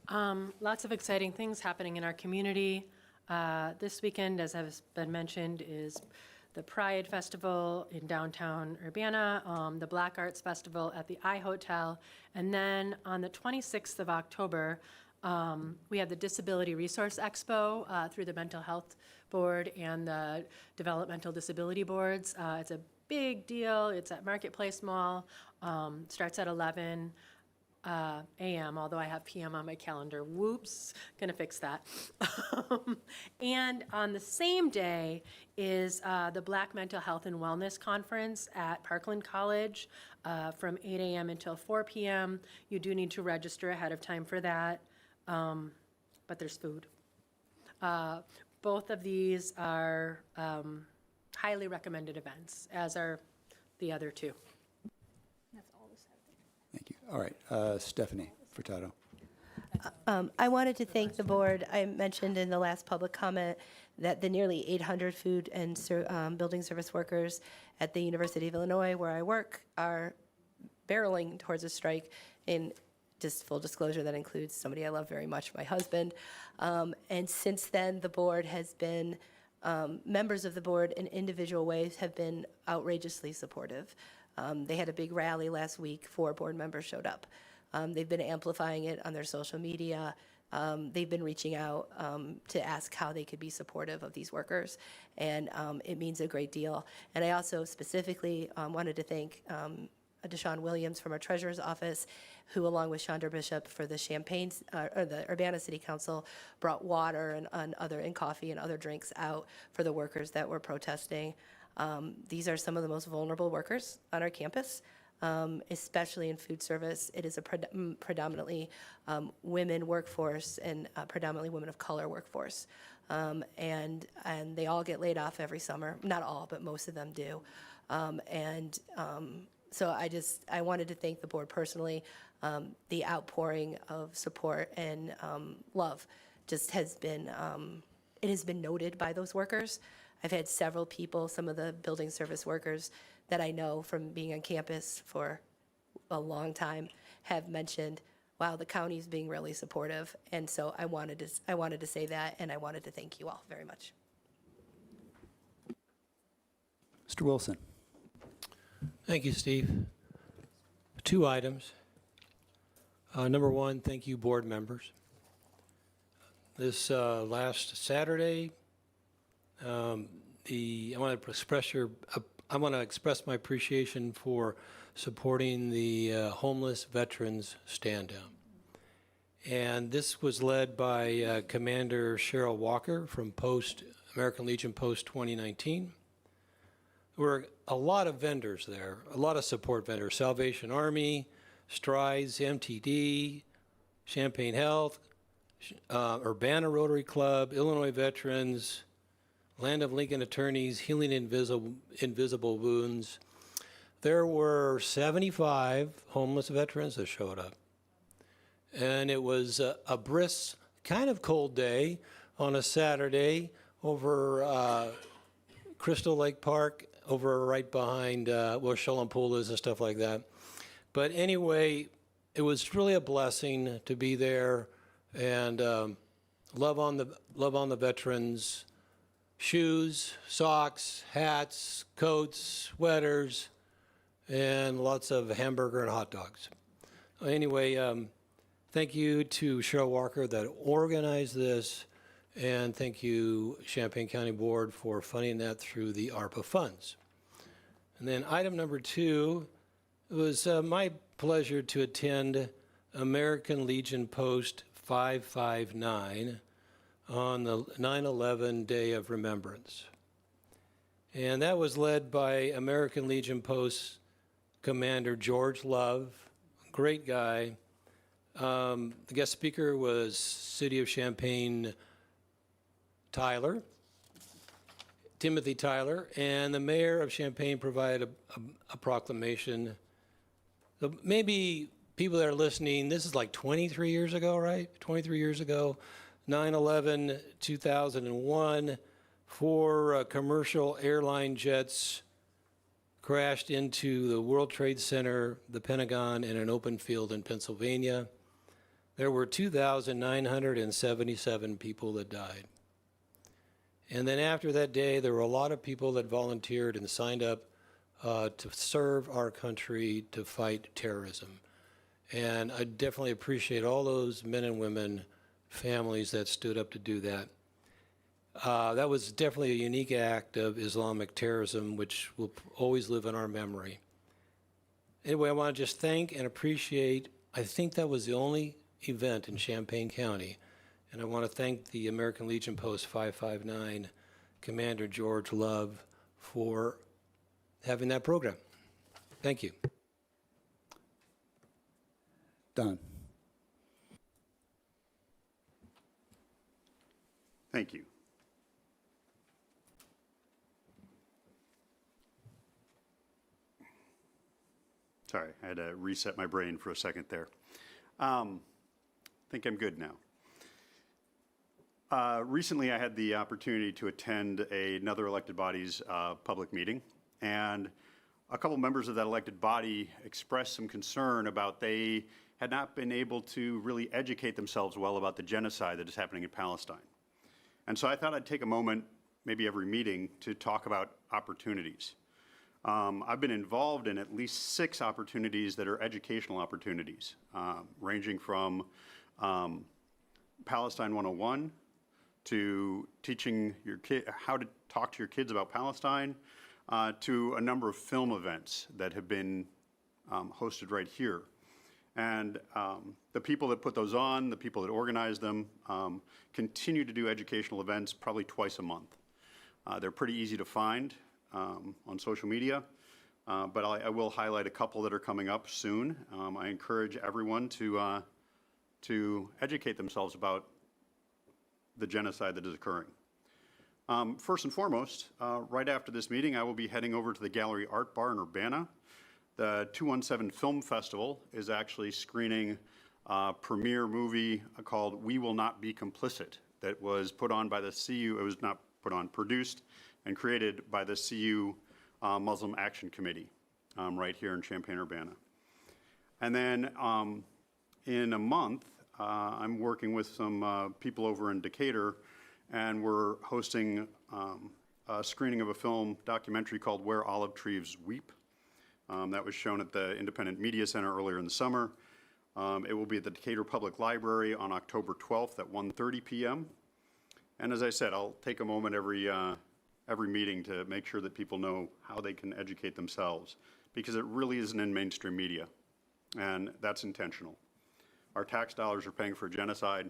Lots of exciting things happening in our community. This weekend, as has been mentioned, is the Pride Festival in downtown Urbana, the Black Arts Festival at the iHotel, and then on the 26th of October, we have the Disability Resource Expo through the Mental Health Board and the Developmental Disability Boards. It's a big deal. It's at Marketplace Mall. Starts at 11 a.m., although I have p.m. on my calendar. Whoops, gonna fix that. And on the same day is the Black Mental Health and Wellness Conference at Parkland College from 8 a.m. until 4 p.m. You do need to register ahead of time for that, but there's food. Both of these are highly recommended events, as are the other two. Thank you. All right, Stephanie Furtado. I wanted to thank the board. I mentioned in the last public comment that the nearly 800 food and building service workers at the University of Illinois, where I work, are barreling towards a strike. In just full disclosure, that includes somebody I love very much, my husband. And since then, the board has been, members of the board in individual ways have been outrageously supportive. They had a big rally last week. 4 board members showed up. They've been amplifying it on their social media. They've been reaching out to ask how they could be supportive of these workers, and it means a great deal. And I also specifically wanted to thank Deshaun Williams from our treasurer's office, who, along with Chandra Bishop for the Champaign, or the Urbana City Council, brought water and coffee and other drinks out for the workers that were protesting. These are some of the most vulnerable workers on our campus, especially in food service. It is a predominantly women workforce and predominantly women of color workforce. And they all get laid off every summer. Not all, but most of them do. So I wanted to thank the board personally. The outpouring of support and love just has been, it has been noted by those workers. I've had several people, some of the building service workers that I know from being on campus for a long time, have mentioned, wow, the county is being really supportive. And so I wanted to say that, and I wanted to thank you all very much. Mr. Wilson. Thank you, Steve. Two items. Number one, thank you, board members. This last Saturday, I want to express my appreciation for supporting the homeless veterans stand down. And this was led by Commander Cheryl Walker from American Legion Post 2019. There were a lot of vendors there, a lot of support vendors, Salvation Army, Strides, MTD, Champaign Health, Urbana Rotary Club, Illinois Veterans, Land of Lincoln Attorneys, Healing Invisible Wounds. There were 75 homeless veterans that showed up. And it was a brisk, kind of cold day on a Saturday over Crystal Lake Park, over right behind where Shellam Pool is and stuff like that. But anyway, it was really a blessing to be there and love on the veterans. Shoes, socks, hats, coats, sweaters, and lots of hamburger and hot dogs. Anyway, thank you to Cheryl Walker that organized this, and thank you, Champaign County Board, for funding that through the ARPA funds. And then item number two, it was my pleasure to attend American Legion Post 559 on the 9/11 Day of Remembrance. And that was led by American Legion Post Commander George Love, great guy. The guest speaker was City of Champaign Timothy Tyler, and the mayor of Champaign provided a proclamation. So maybe people that are listening, this is like 23 years ago, right? 23 years ago, 9/11, 2001, 4 commercial airline jets crashed into the World Trade Center, the Pentagon, and an open field in Pennsylvania. There were 2,977 people that died. And then after that day, there were a lot of people that volunteered and signed up to serve our country to fight terrorism. And I definitely appreciate all those men and women, families that stood up to do that. That was definitely a unique act of Islamic terrorism, which will always live in our memory. Anyway, I want to just thank and appreciate, I think that was the only event in Champaign County, and I want to thank the American Legion Post 559 Commander George Love for having that program. Thank you. Don. Thank you. Sorry, I had to reset my brain for a second there. I think I'm good now. Recently, I had the opportunity to attend another elected body's public meeting, and a couple members of that elected body expressed some concern about they had not been able to really educate themselves well about the genocide that is happening in Palestine. And so I thought I'd take a moment, maybe every meeting, to talk about opportunities. I've been involved in at least 6 opportunities that are educational opportunities, ranging from Palestine 101 to teaching your kid how to talk to your kids about Palestine, to a number of film events that have been hosted right here. And the people that put those on, the people that organize them, continue to do educational events probably twice a month. They're pretty easy to find on social media, but I will highlight a couple that are coming up soon. I encourage everyone to educate themselves about the genocide that is occurring. First and foremost, right after this meeting, I will be heading over to the Gallery Art Bar in Urbana. The 217 Film Festival is actually screening a premiere movie called We Will Not Be Complicit that was put on by the CU, it was not put on, produced and created by the CU Muslim Action Committee right here in Champaign-Urbana. And then in a month, I'm working with some people over in Decatur, and we're hosting a screening of a film documentary called Where Olive Trees Weep. That was shown at the Independent Media Center earlier in the summer. It will be at the Decatur Public Library on October 12th at 1:30 p.m. And as I said, I'll take a moment every meeting to make sure that people know how they can educate themselves, because it really isn't in mainstream media, and that's intentional. Our tax dollars are paying for genocide,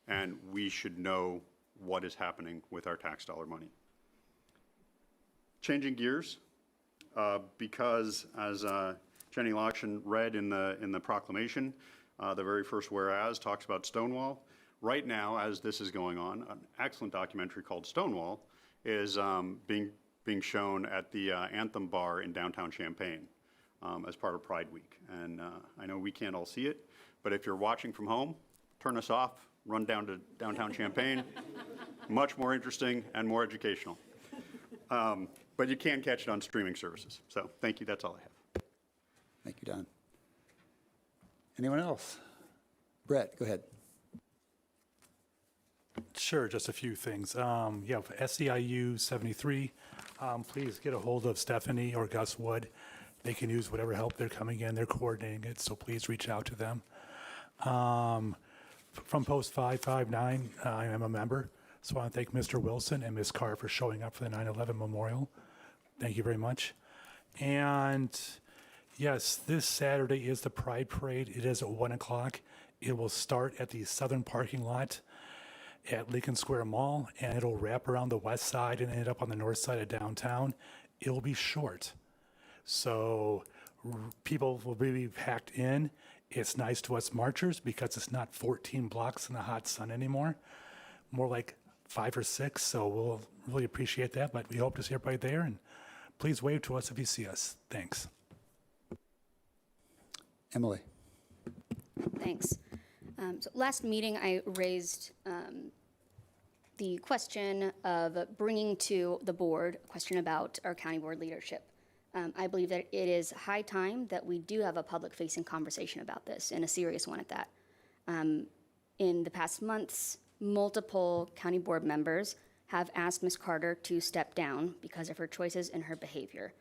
and we should know what is happening with our tax dollar money. Changing gears, because as Jenny Lockshin read in the proclamation, the very first whereas talks about Stonewall. Right now, as this is going on, an excellent documentary called Stonewall is being shown at the Anthem Bar in downtown Champaign as part of Pride Week. And I know we can't all see it, but if you're watching from home, turn us off, run down to downtown Champaign. Much more interesting and more educational. But you can catch it on streaming services. So thank you, that's all I have. Thank you, Don. Anyone else? Brett, go ahead. Sure, just a few things. Yeah, for SEIU 73, please get a hold of Stephanie or Gus Wood. They can use whatever help they're coming in. They're coordinating it, so please reach out to them. From Post 559, I am a member, so I want to thank Mr. Wilson and Ms. Carr for showing up for the 9/11 memorial. Thank you very much. And yes, this Saturday is the Pride Parade. It is at 1 o'clock. It will start at the southern parking lot at Lincoln Square Mall, and it'll wrap around the west side and end up on the north side of downtown. It'll be short, so people will be packed in. It's nice to us marchers because it's not 14 blocks in the hot sun anymore, more like 5 or 6, so we'll really appreciate that, but we hope to see everybody there, and please wave to us if you see us. Thanks. Emily. Thanks. So last meeting, I raised the question of bringing to the board a question about our county board leadership. I believe that it is high time that we do have a public-facing conversation about this, and a serious one at that. In the past months, multiple county board members have asked Ms. Carter to step down because of her choices and her behavior.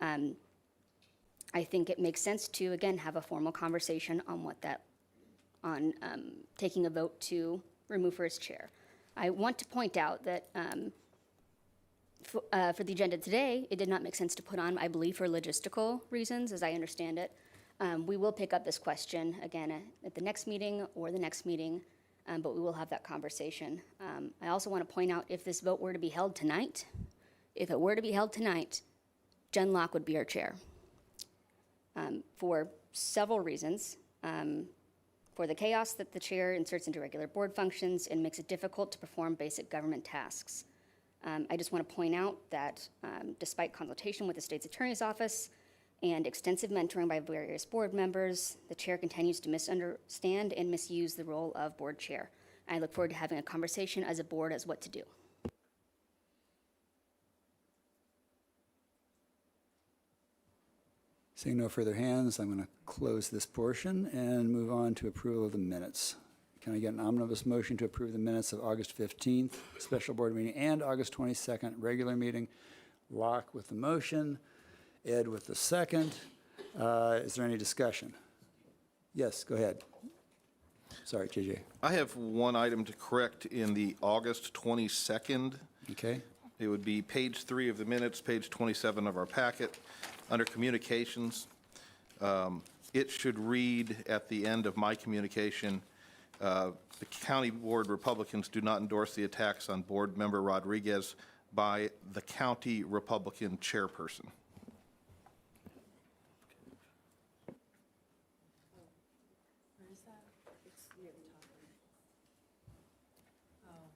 I think it makes sense to, again, have a formal conversation on taking a vote to remove her as chair. I want to point out that for the agenda today, it did not make sense to put on, I believe, for logistical reasons, as I understand it. We will pick up this question again at the next meeting or the next meeting, but we will have that conversation. I also want to point out, if this vote were to be held tonight, Jen Locke would be our chair for several reasons. For the chaos that the chair inserts into regular board functions and makes it difficult to perform basic government tasks. I just want to point out that despite consultation with the state's attorney's office and extensive mentoring by various board members, the chair continues to misunderstand and misuse the role of board chair. I look forward to having a conversation as a board as what to do. Seeing no further hands, I'm going to close this portion and move on to approval of the minutes. Can I get an omnibus motion to approve the minutes of August 15th, special board meeting, and August 22nd, regular meeting? Locke with the motion, Ed with the second. Is there any discussion? Yes, go ahead. Sorry, JJ. I have one item to correct in the August 22nd. Okay. It would be page 3 of the minutes, page 27 of our packet. Under communications, it should read at the end of my communication, the county board Republicans do not endorse the attacks on board member Rodriguez by the county Republican chairperson. Where is that? It's near the top.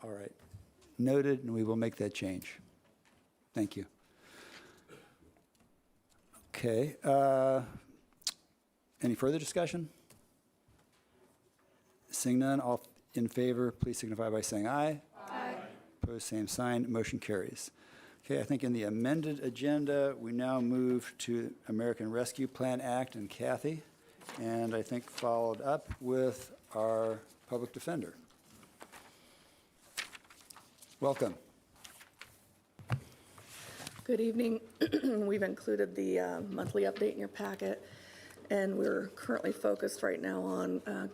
Oh. All right. Noted, and we will make that change. Thank you. Okay. Any further discussion? Seeing none, all in favor, please signify by saying aye. Aye. Opposed, same sign. Motion carries. Okay, I think in the amended agenda, we now move to American Rescue Plan Act and Kathy, and I think followed up with our public defender. Welcome. Good evening. We've included the monthly update in your packet, and we're currently focused right now on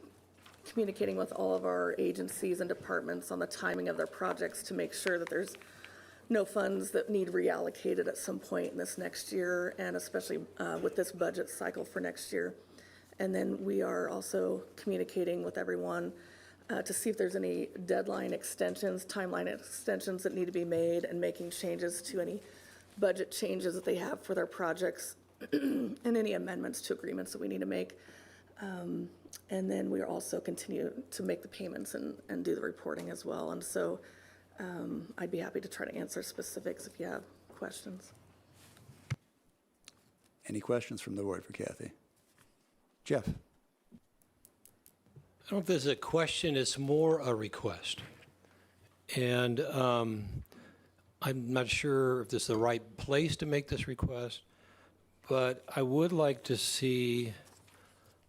communicating with all of our agencies and departments on the timing of their projects to make sure that there's no funds that need reallocated at some point in this next year, and especially with this budget cycle for next year. And then we are also communicating with everyone to see if there's any deadline extensions, timeline extensions that need to be made, and making changes to any budget changes that they have for their projects and any amendments to agreements that we need to make. And then we also continue to make the payments and do the reporting as well. And so I'd be happy to try to answer specifics if you have questions. Any questions from the board for Kathy? Jeff? I don't know if this is a question, it's more a request. And I'm not sure if this is the right place to make this request, but I would like to see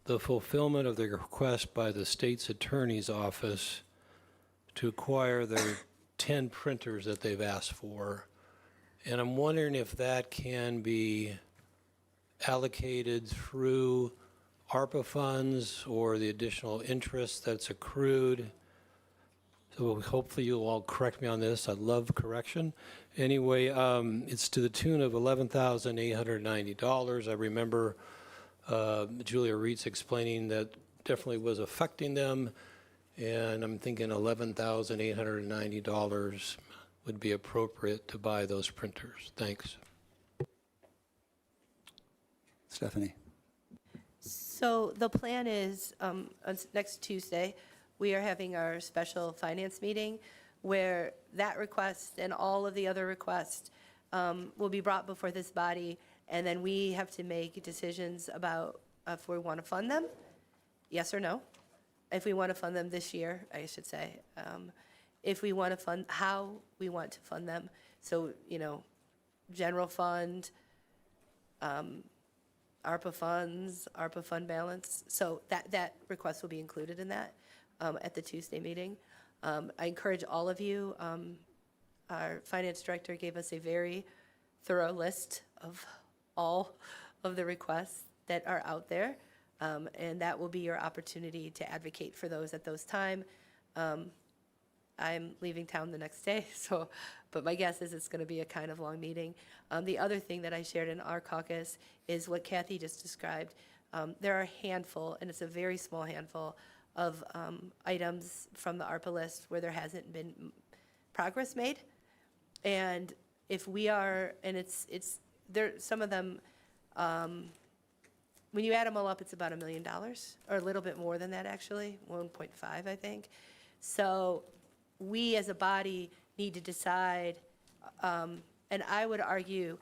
the fulfillment of the request by the state's attorney's office to acquire their 10 printers that they've asked for. And I'm wondering if that can be allocated through ARPA funds or the additional interest that's accrued. So hopefully you'll all correct me on this. I love correction. Anyway, it's to the tune of $11,890. I remember Julia Reitz explaining that definitely was affecting them, and I'm thinking $11,890 would be appropriate to buy those printers. Thanks. Stephanie? So the plan is on next Tuesday, we are having our special finance meeting where that request and all of the other requests will be brought before this body, and then we have to make decisions about if we want to fund them, yes or no. If we want to fund them this year, I should say. If we want to fund, how we want to fund them. So, you know, general fund, ARPA funds, ARPA fund balance. So that request will be included in that at the Tuesday meeting. I encourage all of you, our finance director gave us a very thorough list of all of the requests that are out there, and that will be your opportunity to advocate for those at those time. I'm leaving town the next day, so, but my guess is it's going to be a kind of long meeting. The other thing that I shared in our caucus is what Kathy just described. There are a handful, and it's a very small handful, of items from the ARPA list where there hasn't been progress made. And if we are, and it's there, some of them, when you add them all up, it's about $1 million, or a little bit more than that, actually, 1.5, I think. So we as a body need to decide, and I would argue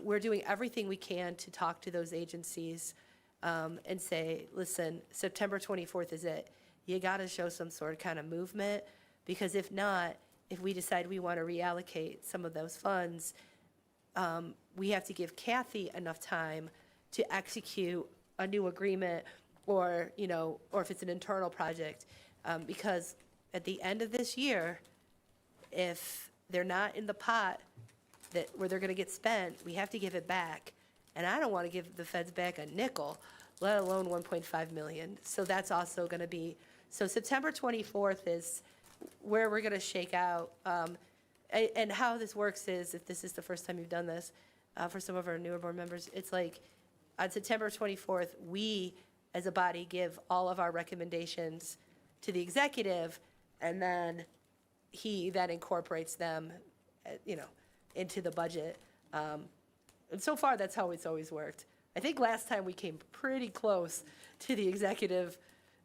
we're doing everything we can to talk to those agencies and say, listen, September 24th is it. You got to show some sort of kind of movement, because if not, if we decide we want to reallocate some of those funds, we have to give Kathy enough time to execute a new agreement, or, you know, or if it's an internal project, because at the end of this year, if they're not in the pot that where they're going to get spent, we have to give it back. And I don't want to give the feds back a nickel, let alone 1.5 million. So that's also going to be, so September 24th is where we're going to shake out. And how this works is, if this is the first time you've done this, for some of our newer board members, it's like on September 24th, we as a body give all of our recommendations to the executive, and then he then incorporates them, you know, into the budget. And so far, that's how it's always worked. I think last time we came pretty close to the executive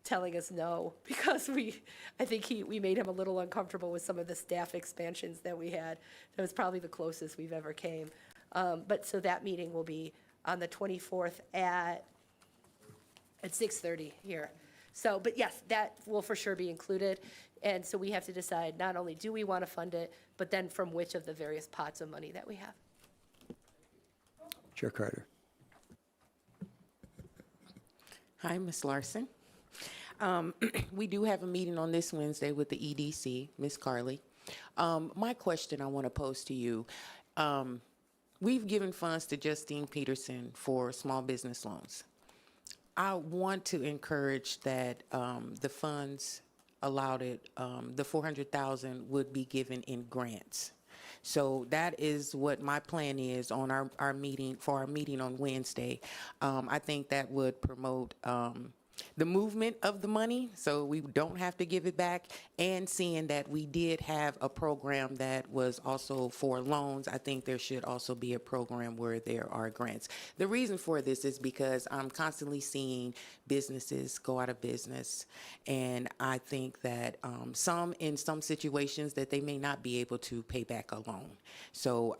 telling us no, because we made him a little uncomfortable with some of the staff expansions that we had. That was probably the closest we've ever came. But so that meeting will be on the 24th at 6:30 here. So, but yes, that will for sure be included. And so we have to decide not only do we want to fund it, but then from which of the various pots of money that we have. Chair Carter. Hi, Ms. Larson. We do have a meeting on this Wednesday with the EDC, Ms. Carly. My question I want to pose to you, we've given funds to Justine Peterson for small business loans. I want to encourage that the funds allowed it, the $400,000 would be given in grants. So that is what my plan is on our meeting, for our meeting on Wednesday. I think that would promote the movement of the money, so we don't have to give it back, and seeing that we did have a program that was also for loans, I think there should also be a program where there are grants. The reason for this is because I'm constantly seeing businesses go out of business, and I think that in some situations that they may not be able to pay back a loan. So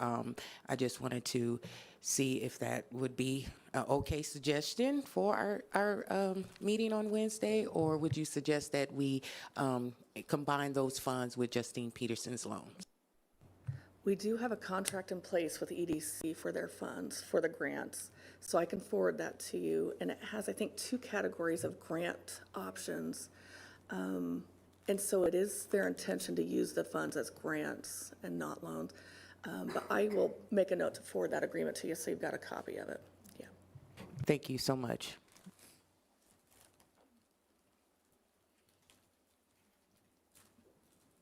I just wanted to see if that would be an okay suggestion for our meeting on Wednesday, or would you suggest that we combine those funds with Justine Peterson's loans? We do have a contract in place with EDC for their funds, for the grants, so I can forward that to you. And it has, I think, 2 categories of grant options. And so it is their intention to use the funds as grants and not loans. But I will make a note to forward that agreement to you so you've got a copy of it. Yeah. Thank you so much.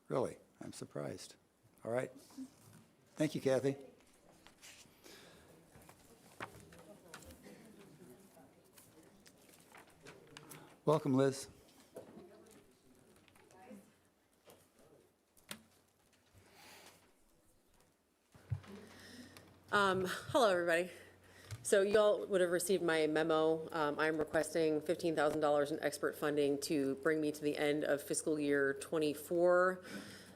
Really? I'm surprised. All right. Thank you, Kathy. Welcome, Liz. Hello, everybody. So you all would have received my memo. I'm requesting $15,000 in expert funding to bring me to the end of fiscal year '24.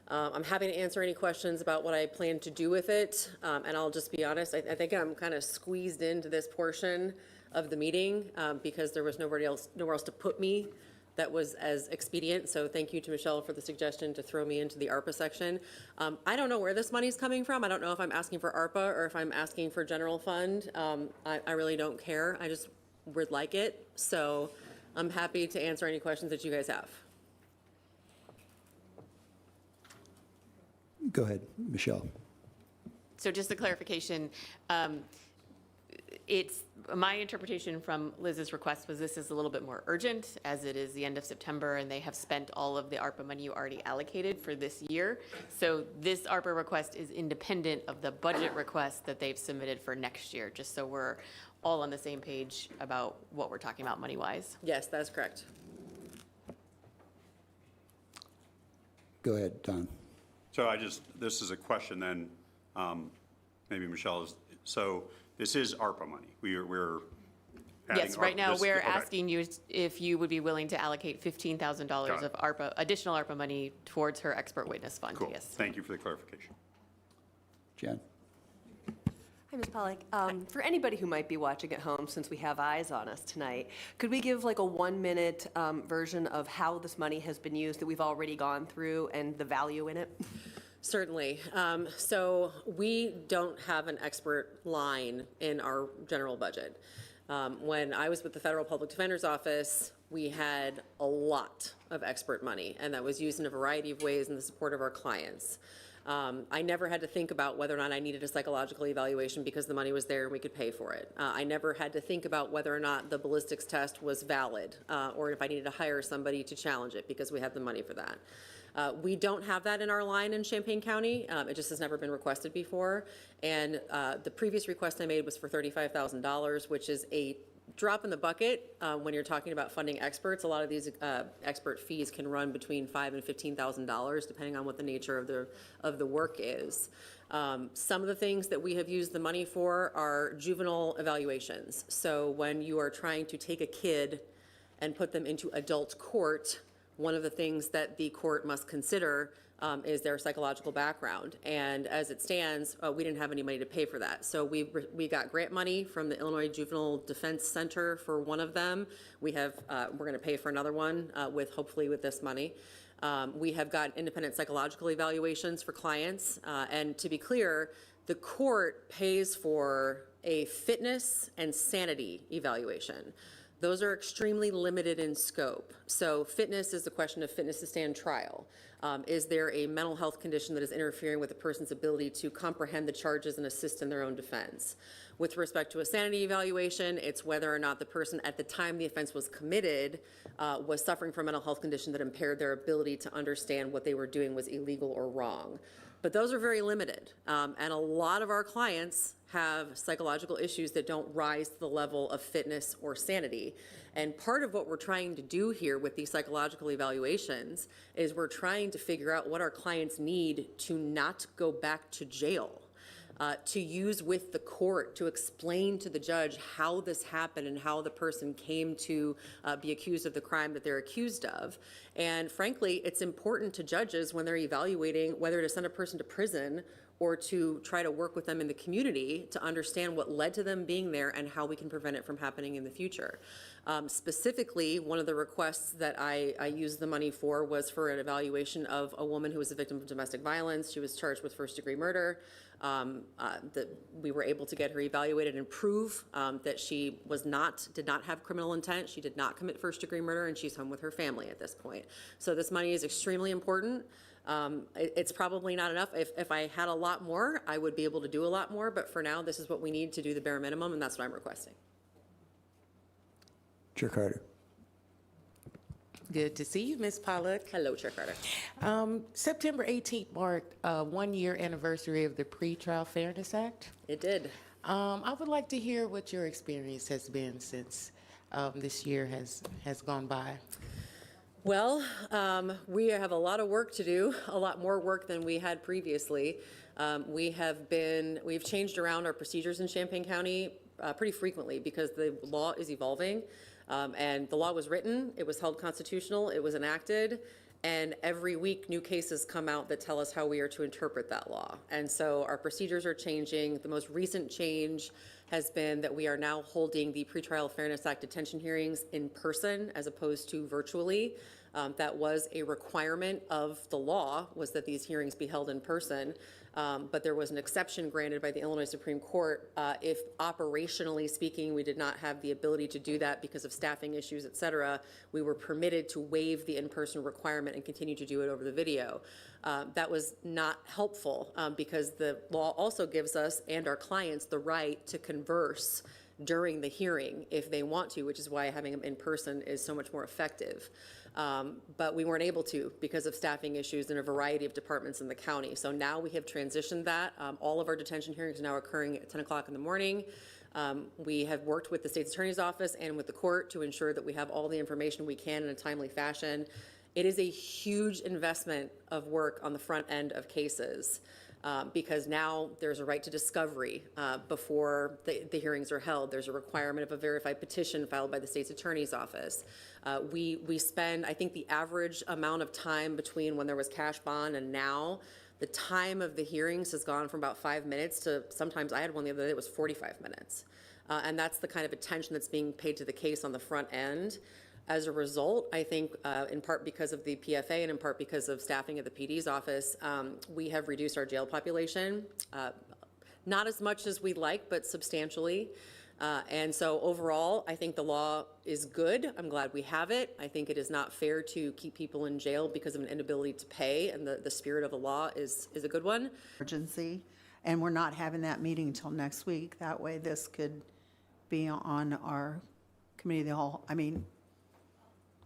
I'm happy to answer any questions about what I plan to do with it. And I'll just be honest, I think I'm kind of squeezed into this portion of the meeting because there was nowhere else to put me that was as expedient. So thank you to Michelle for the suggestion to throw me into the ARPA section. I don't know where this money's coming from. I don't know if I'm asking for ARPA or if I'm asking for general fund. I really don't care. I just would like it. So I'm happy to answer any questions that you guys have. Go ahead, Michelle. So just a clarification, it's my interpretation from Liz's request was this is a little bit more urgent as it is the end of September and they have spent all of the ARPA money you already allocated for this year. So this ARPA request is independent of the budget request that they've submitted for next year, just so we're all on the same page about what we're talking about money-wise. Yes, that's correct. Go ahead, Don. So this is a question then, maybe Michelle is, so this is ARPA money. We're adding Yes, right now we're okay. asking you if you would be willing to allocate $15,000 of ARPA, additional ARPA money towards her expert witness fund. Cool. Yes. Thank you for the clarification. Jen. Hi, Ms. Pollack. For anybody who might be watching at home, since we have eyes on us tonight, could we give like a 1-minute version of how this money has been used that we've already gone through and the value in it? Certainly. So we don't have an expert line in our general budget. When I was with the Federal Public Defender's Office, we had a lot of expert money, and that was used in a variety of ways in the support of our clients. I never had to think about whether or not I needed a psychological evaluation because the money was there and we could pay for it. I never had to think about whether or not the ballistics test was valid or if I needed to hire somebody to challenge it because we had the money for that. We don't have that in our line in Champaign County. It just has never been requested before. And the previous request I made was for $35,000, which is a drop in the bucket when you're talking about funding experts. A lot of these expert fees can run between $5,000 and $15,000, depending on what the nature of the work is. Some of the things that we have used the money for are juvenile evaluations. So when you are trying to take a kid and put them into adult court, one of the things that the court must consider is their psychological background. And as it stands, we didn't have any money to pay for that. So we got grant money from the Illinois Juvenile Defense Center for one of them. We're going to pay for another one hopefully with this money. We have got independent psychological evaluations for clients. And to be clear, the court pays for a fitness and sanity evaluation. those are extremely limited in scope. So fitness is the question of fitness to stand trial. Is there a mental health condition that is interfering with a person's ability to comprehend the charges and assist in their own defense? With respect to a sanity evaluation, it's whether or not the person at the time the offense was committed was suffering from a mental health condition that impaired their ability to understand what they were doing was illegal or wrong. But those are very limited. And a lot of our clients have psychological issues that don't rise to the level of fitness or sanity. And part of what we're trying to do here with these psychological evaluations is we're trying to figure out what our clients need to not go back to jail. To use with the court to explain to the judge how this happened and how the person came to be accused of the crime that they're accused of. And frankly, it's important to judges when they're evaluating whether to send a person to prison or to try to work with them in the community to understand what led to them being there and how we can prevent it from happening in the future. Specifically, one of the requests that I used the money for was for an evaluation of a woman who was a victim of domestic violence. She was charged with first-degree murder. That we were able to get her evaluated and prove that she did not have criminal intent. She did not commit first-degree murder, and she's home with her family at this point. So this money is extremely important. It's probably not enough. If I had a lot more, I would be able to do a lot more, but for now, this is what we need to do the bare minimum, and that's what I'm requesting. Chair Carter. Good to see you, Ms. Pollock. Hello, Chair Carter. September 18th marked a one-year anniversary of the Pretrial Fairness Act. It did. I would like to hear what your experience has been since this year has gone by. Well, we have a lot of work to do, a lot more work than we had previously. We've changed around our procedures in Champaign County pretty frequently because the law is evolving. And the law was written, it was held constitutional, it was enacted, and every week new cases come out that tell us how we are to interpret that law. And so our procedures are changing. The most recent change has been that we are now holding the Pretrial Fairness Act detention hearings in person as opposed to virtually. That was a requirement of the law, was that these hearings be held in person. But there was an exception granted by the Illinois Supreme Court if operationally speaking we did not have the ability to do that because of staffing issues, et cetera. We were permitted to waive the in-person requirement and continue to do it over the video. That was not helpful because the law also gives us and our clients the right to converse during the hearing if they want to, which is why having them in person is so much more effective. But we weren't able to because of staffing issues in a variety of departments in the county. So now we have transitioned that. All of our detention hearings are now occurring at 10 o'clock in the morning. We have worked with the state's attorney's office and with the court to ensure that we have all the information we can in a timely fashion. It is a huge investment of work on the front end of cases. Because now there's a right to discovery before the hearings are held. There's a requirement of a verified petition filed by the state's attorney's office. We spend, I think the average amount of time between when there was cash bond and now, the time of the hearings has gone from about 5 minutes to sometimes, I had one the other day that was 45 minutes. And that's the kind of attention that's being paid to the case on the front end. As a result, I think in part because of the PFA and in part because of staffing at the PD's office, we have reduced our jail population, not as much as we'd like, but substantially. And so overall, I think the law is good. I'm glad we have it. I think it is not fair to keep people in jail because of an inability to pay, and the spirit of the law is a good one. Emergency, and we're not having that meeting until next week. That way this could be on our committee of the whole. I mean,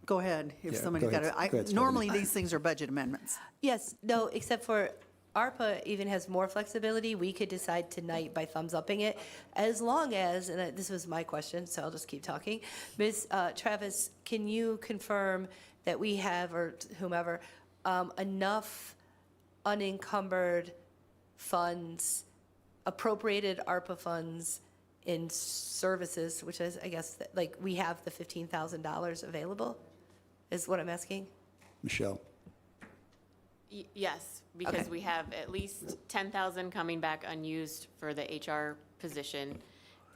go ahead, if Yeah, somebody's go got ahead. it. Go ahead, Normally, these things are budget amendments. Yes, no, except for ARPA even has more flexibility. We could decide tonight by thumbs upping it, as long as, and this was my question, so I'll just keep talking. Ms. Travis, can you confirm that we have, or whomever, enough unencumbered funds, appropriated ARPA funds in services, which is, I guess, like we have the $15,000 available, is what I'm asking? Michelle. Yes, because Okay. we have at least 10,000 coming back unused for the HR position,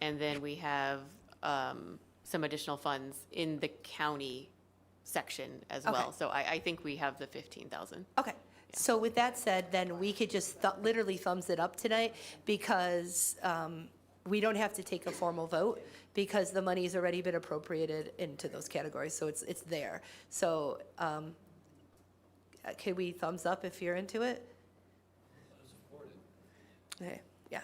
and then we have some additional funds in the county section as Okay. well. So I think we have the 15,000. Okay. So with that said, then we could just literally thumbs it up tonight because we don't have to take a formal vote because the money's already been appropriated into those categories, so it's there. So, can we thumbs up if you're into it? Okay, yeah.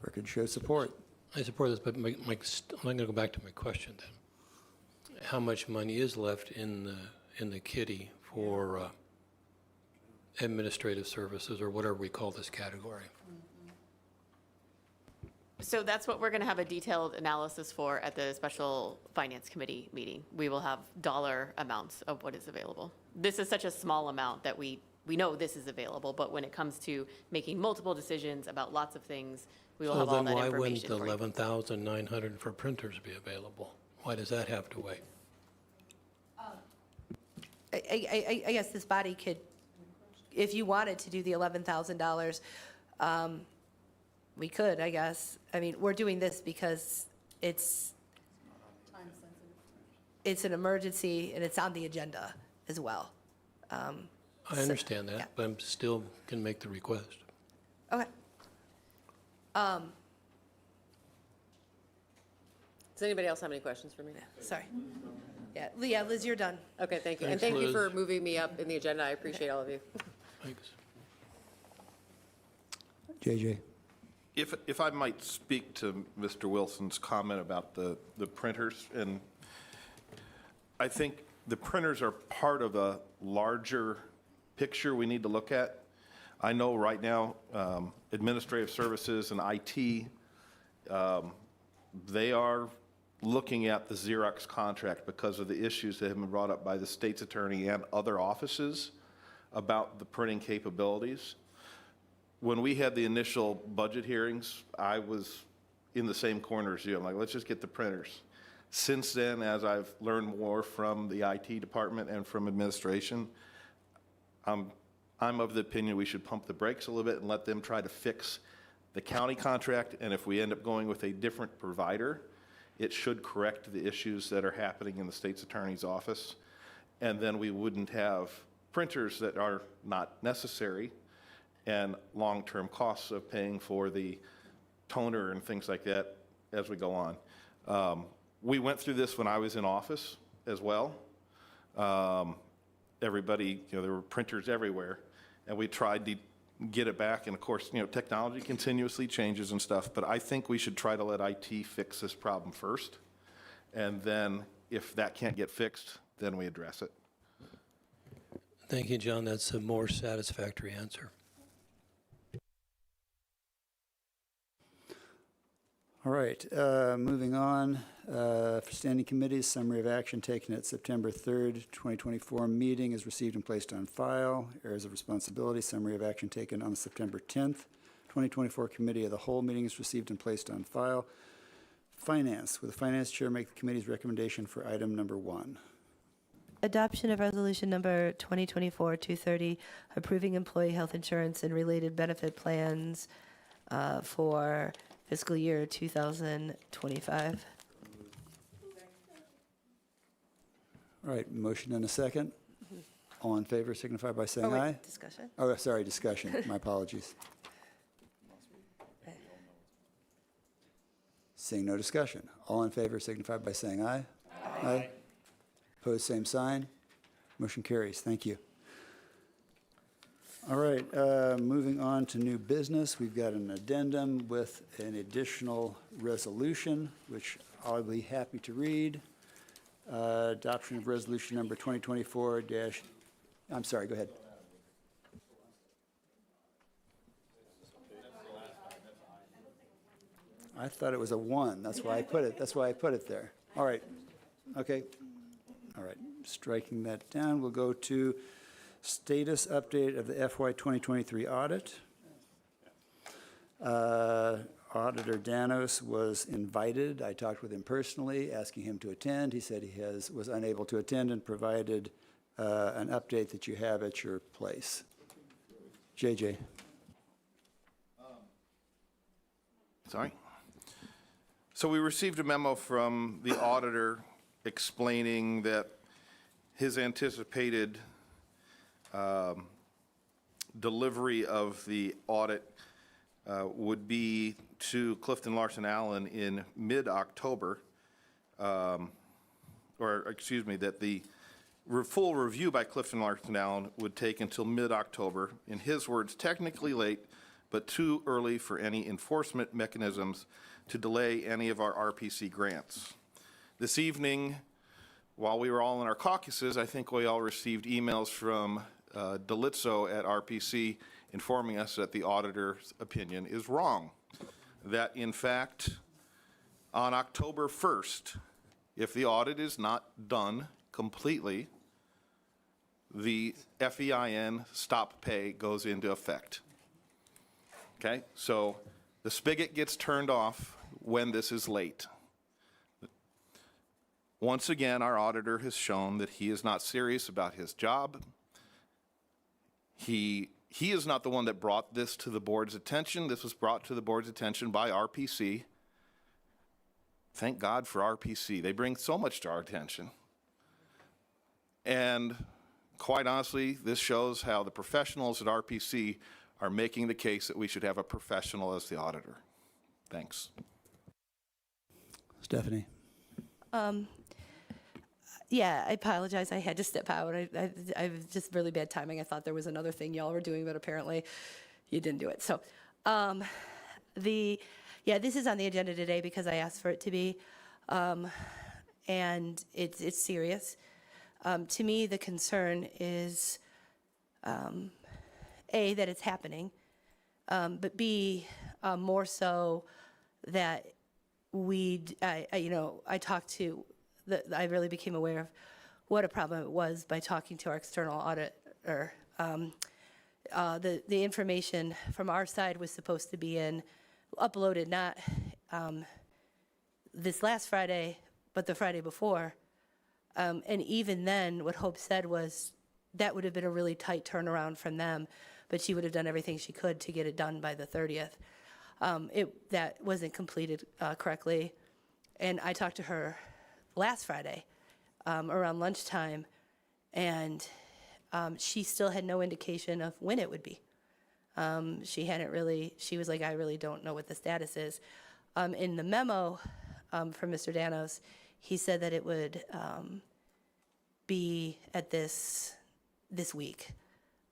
Record show support. I support this, but I'm going to go back to my question then. How much money is left in the kitty for administrative services, or whatever we call this category? So that's what we're going to have a detailed analysis for at the special finance committee meeting. We will have dollar amounts of what is available. This is such a small amount that we know this is available, but when it comes to making multiple decisions about lots of things, we will have all that So then why wouldn't information the for you. 11,900 for printers be available? Why does that have to wait? I guess this body could, if you wanted to do the $11,000, we could, I guess. I mean, we're doing this because it's an emergency and it's on the agenda as well. I understand that, but I'm still can make the request. Okay. Does anybody else have any questions for me? Sorry. Yeah, Liz, you're done. Okay, thank you. And Thanks, thank you for Liz. moving me up in the agenda. I appreciate all of you. Thanks. JJ. If I might speak to Mr. Wilson's comment about the printers, and I think the printers are part of a larger picture we need to look at. I know right now, administrative services and IT, they are looking at the Xerox contract because of the issues that have been brought up by the state's attorney and other offices about the printing capabilities. When we had the initial budget hearings, I was in the same corner as you. I'm like, let's just get the printers. Since then, as I've learned more from the IT department and from administration, I'm of the opinion we should pump the brakes a little bit and let them try to fix the county contract. And if we end up going with a different provider, it should correct the issues that are happening in the state's attorney's office. And then we wouldn't have printers that are not necessary and long-term costs of paying for the toner and things like that as we go on. We went through this when I was in office as well. Everybody, there were printers everywhere, and we tried to get it back. And of course, technology continuously changes and stuff, but I think we should try to let IT fix this problem first. And then if that can't get fixed, then we address it. Thank you, John. That's a more satisfactory answer. All right, moving on. For standing committees, summary of action taken at September 3rd, 2024 meeting is received and placed on file. Areas of responsibility, summary of action taken on the September 10th, 2024 committee of the whole meeting is received and placed on file. Finance, will the finance chair make the committee's recommendation for item number 1? Adoption of resolution number 2024-230, approving employee health insurance and related benefit plans for fiscal year 2025. All right, motion and a second. All in favor signify by saying Oh, wait, aye. discussion? Oh, sorry, discussion. My apologies. Seeing no discussion. All in favor signify by saying aye. Aye. Opposed, same sign. Motion carries. Thank you. All right, moving on to new business. We've got an addendum with an additional resolution, which I'll be happy to read. Adoption of resolution number 2024 I'm sorry, go ahead. I thought it was a 1. That's why I put it there. All right. Okay. All right. Striking that down, we'll go to status update of the FY 2023 audit. Auditor Danos was invited. I talked with him personally, asking him to attend. He said he was unable to attend and provided an update that you have at your place. JJ. Sorry. So we received a memo from the auditor explaining that his anticipated delivery of the audit would be to Clifton Larson Allen in mid-October, that the full review by Clifton Larson Allen would take until mid-October. In his words, technically late, but too early for any enforcement mechanisms to delay any of our RPC grants. This evening, while we were all in our caucuses, I think we all received emails from Delitzo at RPC informing us that the auditor's opinion is wrong. That, in fact, on October 1st, if the audit is not done completely, the FEIN stop pay goes into effect. Okay, so the spigot gets turned off when this is late. Once again, our auditor has shown that he is not serious about his job. He is not the one that brought this to the board's attention. This was brought to the board's attention by RPC. Thank God for RPC. They bring so much to our attention. And quite honestly, this shows how the professionals at RPC are making the case that we should have a professional as the auditor. Thanks. Stephanie. Yeah, I apologize. I had to step out. I was just really bad timing. I thought there was another thing y'all were doing, but apparently you didn't do it. So, this is on the agenda today because I asked for it to be, and it's serious. To me, the concern is, A, that it's happening, but B, more so that I talked to, I really became aware of what a problem it was by talking to our external auditor. The information from our side was supposed to be uploaded not this last Friday, but the Friday before. And even then, what Hope said was that would have been a really tight turnaround from them, but she would have done everything she could to get it done by the 30th. That wasn't completed correctly. And I talked to her last Friday around lunchtime, and she still had no indication of when it would be. She was like, I really don't know what the status is. In the memo from Mr. Danos, he said that it would be at this week.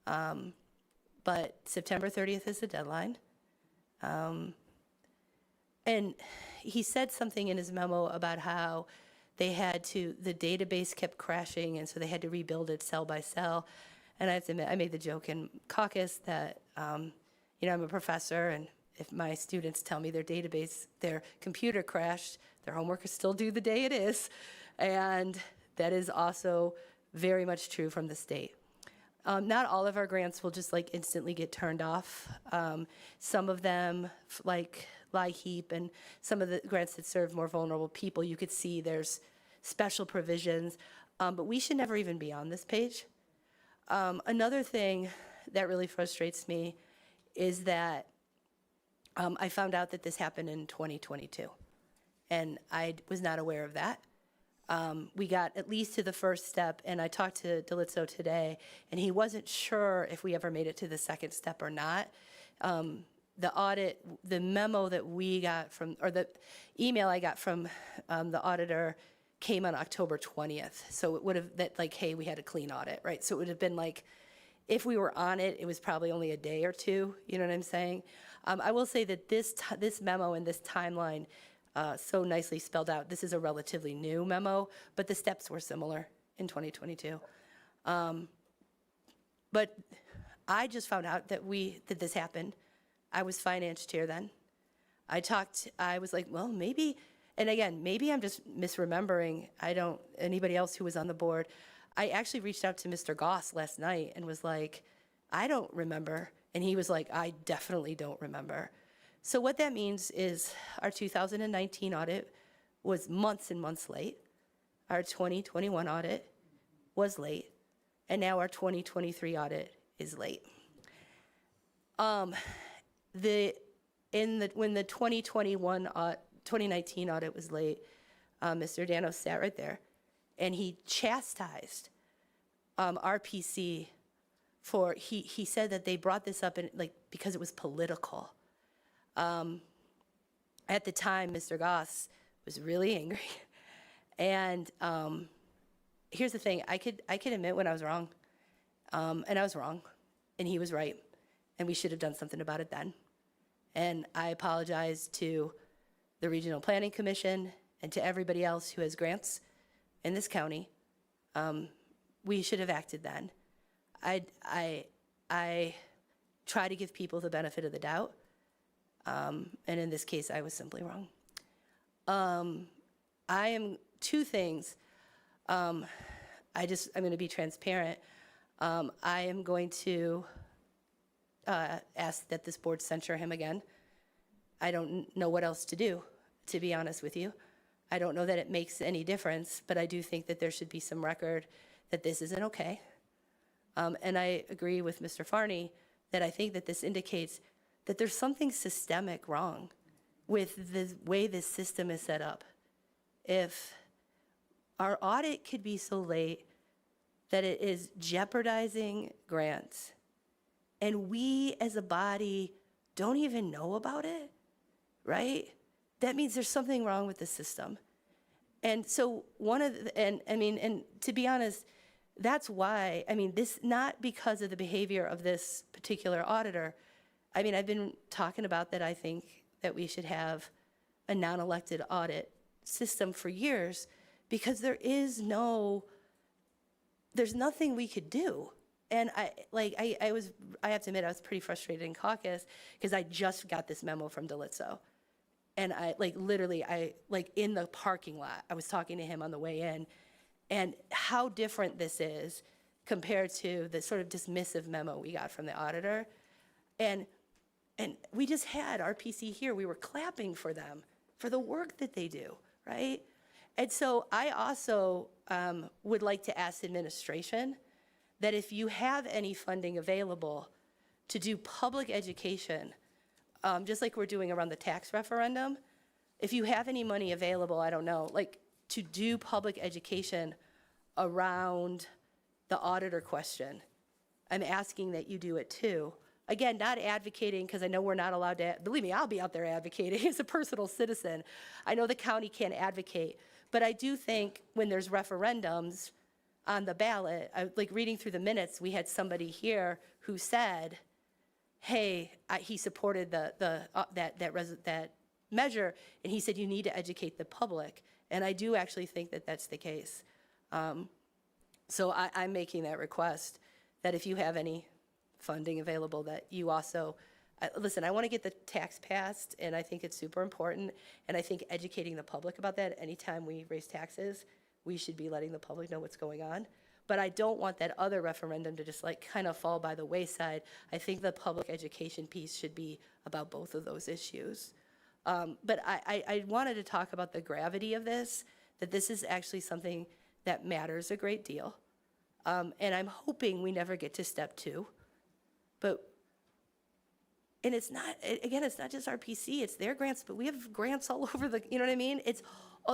But September 30th is the deadline. And he said something in his memo about how the database kept crashing, and so they had to rebuild it cell by cell. And I have to admit, I made the joke in caucus that, I'm a professor, and if my students tell me their computer crashed, their homework is still due the day it is. And that is also very much true from the state. Not all of our grants will just instantly get turned off. Some of them, like LIHEAP and some of the grants that serve more vulnerable people, you could see there's special provisions, but we should never even be on this page. Another thing that really frustrates me is that I found out that this happened in 2022, and I was not aware of that. We got at least to the first step, and I talked to Delitzo today, and he wasn't sure if we ever made it to the second step or not. The memo that we got the email I got from the auditor came on October 20th. So it would have hey, we had a clean audit, right? So it would have been if we were on it, it was probably only a day or two, you know what I'm saying? I will say that this memo and this timeline so nicely spelled out. This is a relatively new memo, but the steps were similar in 2022. But I just found out that this happened. I was finance chair then. I was like, well, maybe, and again, maybe I'm just misremembering. Anybody else who was on the board, I actually reached out to Mr. Goss last night and was like, I don't remember. And he was like, I definitely don't remember. So what that means is our 2019 audit was months and months late. Our 2021 audit was late. And now our 2023 audit is late. When the 2019 audit was late, Mr. Danos sat right there, and he chastised RPC for, he said that they brought this up because it was political. At the time, Mr. Goss was really angry. And here's the thing, I could admit when I was wrong. And I was wrong, and he was right. And we should have done something about it then. And I apologize to the Regional Planning Commission and to everybody else who has grants in this county. We should have acted then. I try to give people the benefit of the doubt. And in this case, I was simply wrong. I am two things. I'm going to be transparent. I am going to ask that this board censure him again. I don't know what else to do, to be honest with you. I don't know that it makes any difference, but I do think that there should be some record that this isn't okay. And I agree with Mr. Farney that I think that this indicates that there's something systemic wrong with the way this system is set up. If our audit could be so late that it is jeopardizing grants, and we as a body don't even know about it, right? That means there's something wrong with the system. And so and to be honest, that's why, this, not because of the behavior of this particular auditor. I've been talking about that I think that we should have a non-elected audit system for years because there's nothing we could do. And I have to admit, I was pretty frustrated in caucus because I just got this memo from Delitzo. And literally, in the parking lot, I was talking to him on the way in, and how different this is compared to the sort of dismissive memo we got from the auditor. And we just had RPC here. We were clapping for them, for the work that they do, right? And so I also would like to ask administration that if you have any funding available to do public education, just like we're doing around the tax referendum, if you have any money available, I don't know, to do public education around the auditor question, I'm asking that you do it too. Again, not advocating, because I know we're not allowed to, believe me, I'll be out there advocating as a personal citizen. I know the county can't advocate, but I do think when there's referendums on the ballot, reading through the minutes, we had somebody here who said, hey, he supported that measure, and he said you need to educate the public. And I do actually think that that's the case. So I'm making that request, that if you have any funding available, that you also, listen, I want to get the tax passed, and I think it's super important, and I think educating the public about that, anytime we raise taxes, we should be letting the public know what's going on. But I don't want that other referendum to just kind of fall by the wayside. I think the public education piece should be about both of those issues. But I wanted to talk about the gravity of this, that this is actually something that matters a great deal. And I'm hoping we never get to step 2. And it's not, again, it's not just RPC, it's their grants, but we have grants all over the, you know what I mean? It's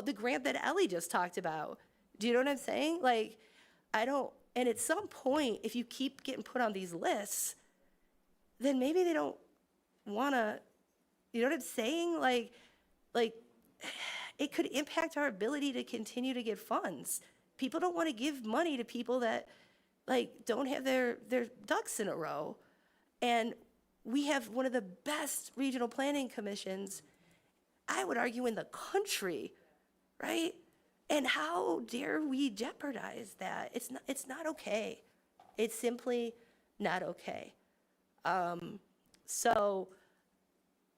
the grant that Ellie just talked about. Do you know what I'm saying? And at some point, if you keep getting put on these lists, then maybe they don't want to, you know what I'm saying? It could impact our ability to continue to get funds. People don't want to give money to people that don't have their ducks in a row. And we have one of the best regional planning commissions, I would argue, in the country, right? And how dare we jeopardize that? It's not okay. It's simply not okay. So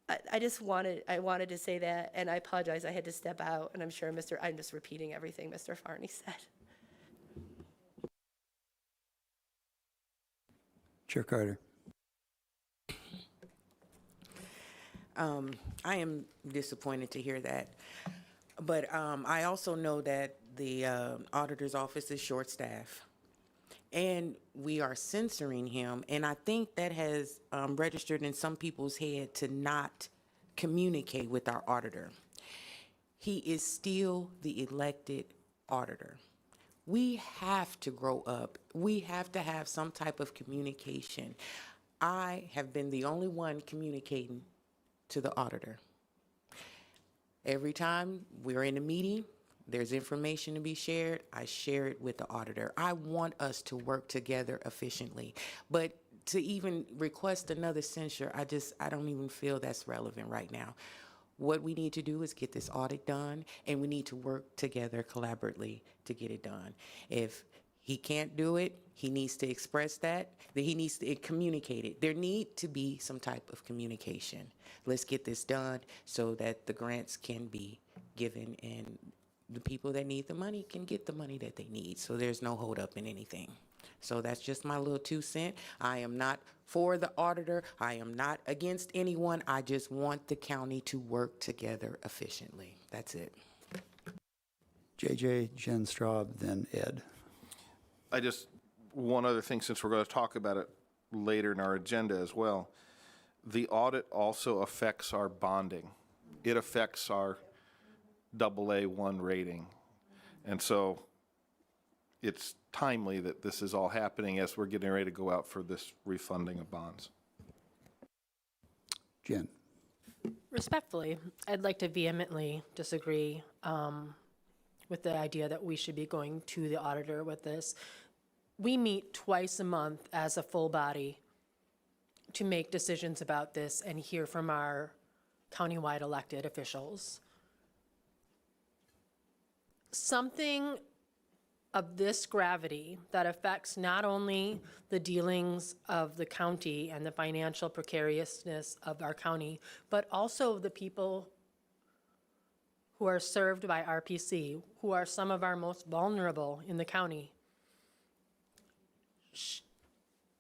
I wanted to say that, and I apologize, I had to step out, and I'm sure I'm just repeating everything Mr. Farney said. Chair Carter. I am disappointed to hear that. But I also know that the auditor's office is short-staffed. And we are censoring him. And I think that has registered in some people's head to not communicate with our auditor. He is still the elected auditor. We have to grow up. We have to have some type of communication. I have been the only one communicating to the auditor. Every time we're in a meeting, there's information to be shared, I share it with the auditor. I want us to work together efficiently. But to even request another censure, I don't even feel that's relevant right now. What we need to do is get this audit done, and we need to work together collaboratively to get it done. If he can't do it, he needs to express that he needs to communicate it. There need to be some type of communication. Let's get this done so that the grants can be given and the people that need the money can get the money that they need. So there's no hold up in anything. So that's just my little 2 cents. I am not for the auditor. I am not against anyone. I just want the county to work together efficiently. That's it. JJ, Jen Straub, then Ed. One other thing, since we're going to talk about it later in our agenda as well. The audit also affects our bonding. It affects our AA1 rating. And so it's timely that this is all happening as we're getting ready to go out for this refunding of bonds. Jen. Respectfully, I'd like to vehemently disagree with the idea that we should be going to the auditor with this. We meet twice a month as a full body to make decisions about this and hear from our countywide elected officials. Something of this gravity that affects not only the dealings of the county and the financial precariousness of our county, but also the people who are served by RPC, who are some of our most vulnerable in the county.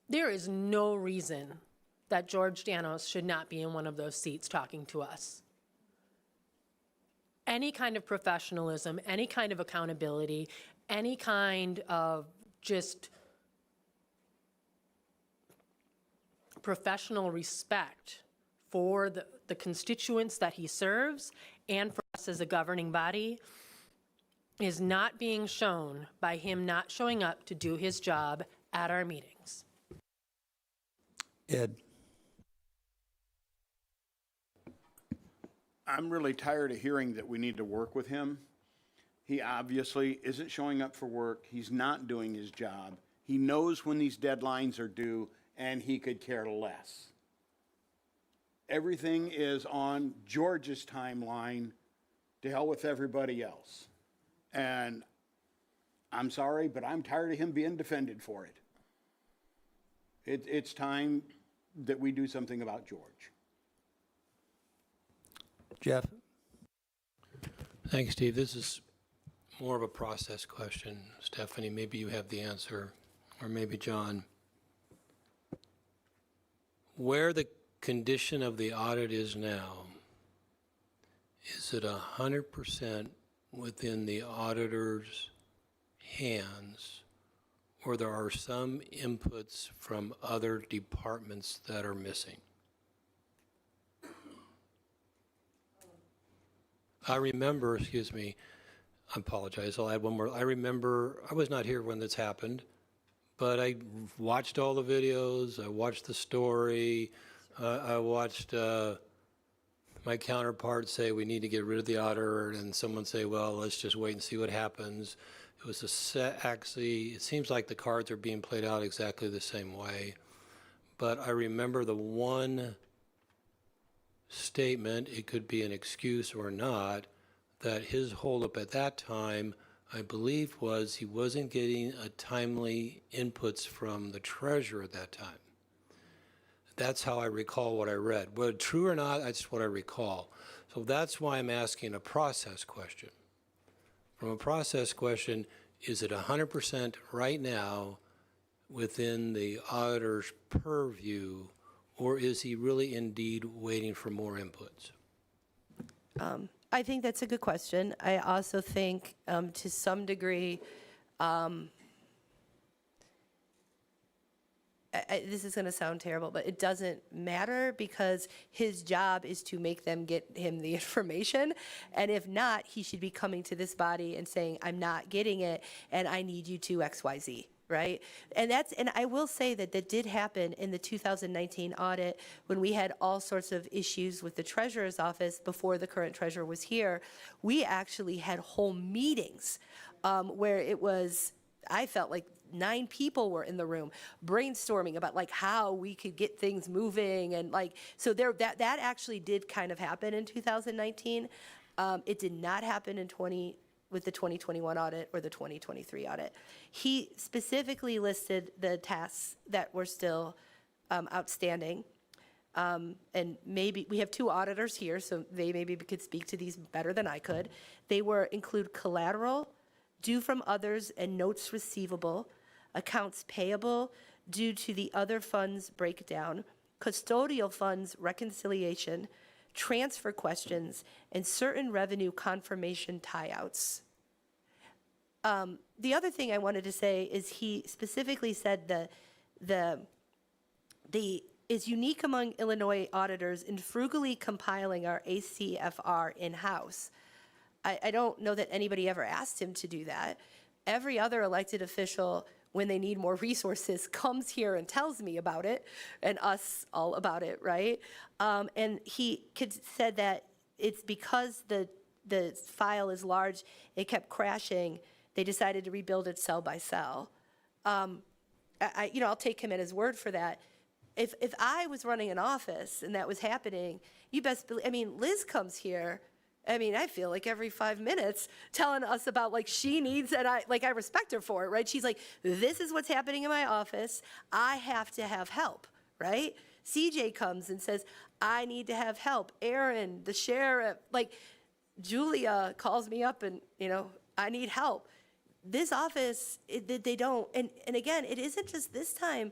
There is no reason that George Danos should not be in one of those seats talking to us. Any kind of professionalism, any kind of accountability, any kind of just professional respect for the constituents that he serves and for us as a governing body is not being shown by him not showing up to do his job at our meetings. Ed. I'm really tired of hearing that we need to work with him. He obviously isn't showing up for work. He's not doing his job. He knows when these deadlines are due, and he could care less. Everything is on George's timeline. To hell with everybody else. And I'm sorry, but I'm tired of him being defended for it. It's time that we do something about George. Jeff. Thanks, Steve. This is more of a process question. Stephanie, maybe you have the answer, or maybe John. Where the condition of the audit is now, is it 100% within the auditor's hands, or there are some inputs from other departments that are missing? I remember, excuse me, I apologize, I'll add one more. I remember, I was not here when this happened, but I watched all the videos, I watched the story, I watched my counterpart say we need to get rid of the auditor, and someone say, well, let's just wait and see what happens. It was a set, actually, it seems like the cards are being played out exactly the same way. But I remember the one statement, it could be an excuse or not, that his holdup at that time, I believe, was he wasn't getting a timely inputs from the treasurer at that time. That's how I recall what I read. Whether true or not, that's what I recall. So that's why I'm asking a process question. From a process question, is it 100% right now within the auditor's purview, or is he really indeed waiting for more inputs? I think that's a good question. I also think to some degree, this is going to sound terrible, but it doesn't matter because his job is to make them get him the information. And if not, he should be coming to this body and saying, I'm not getting it and I need you to X, Y, Z. right? And I will say that did happen in the 2019 audit when we had all sorts of issues with the treasurer's office before the current treasurer was here. We actually had whole meetings where it was, I felt like 9 people were in the room brainstorming about like how we could get things moving, and like, so that actually did kind of happen in 2019. It did not happen with the 2021 audit or the 2023 audit. He specifically listed the tasks that were still outstanding. And maybe we have 2 auditors here, so they maybe could speak to these better than I could. They include collateral, due from others, and notes receivable, accounts payable due to the other funds breakdown, custodial funds reconciliation, transfer questions, and certain revenue confirmation tie-outs. The other thing I wanted to say is he specifically said is unique among Illinois auditors in frugally compiling our ACFR in-house. I don't know that anybody ever asked him to do that. Every other elected official, when they need more resources, comes here and tells me about it, and us all about it, right? And he said that it's because the file is large, it kept crashing, they decided to rebuild it cell by cell. I'll take him at his word for that. If I was running an office and that was happening, you best believe, Liz comes here, I feel like every 5 minutes telling us about like she needs, and I respect her for it, right? She's like, this is what's happening in my office. I have to have help, right? CJ comes and says, I need to have help. Aaron, the sheriff, like Julia calls me up and, I need help. This office, they don't, and again, it isn't just this time.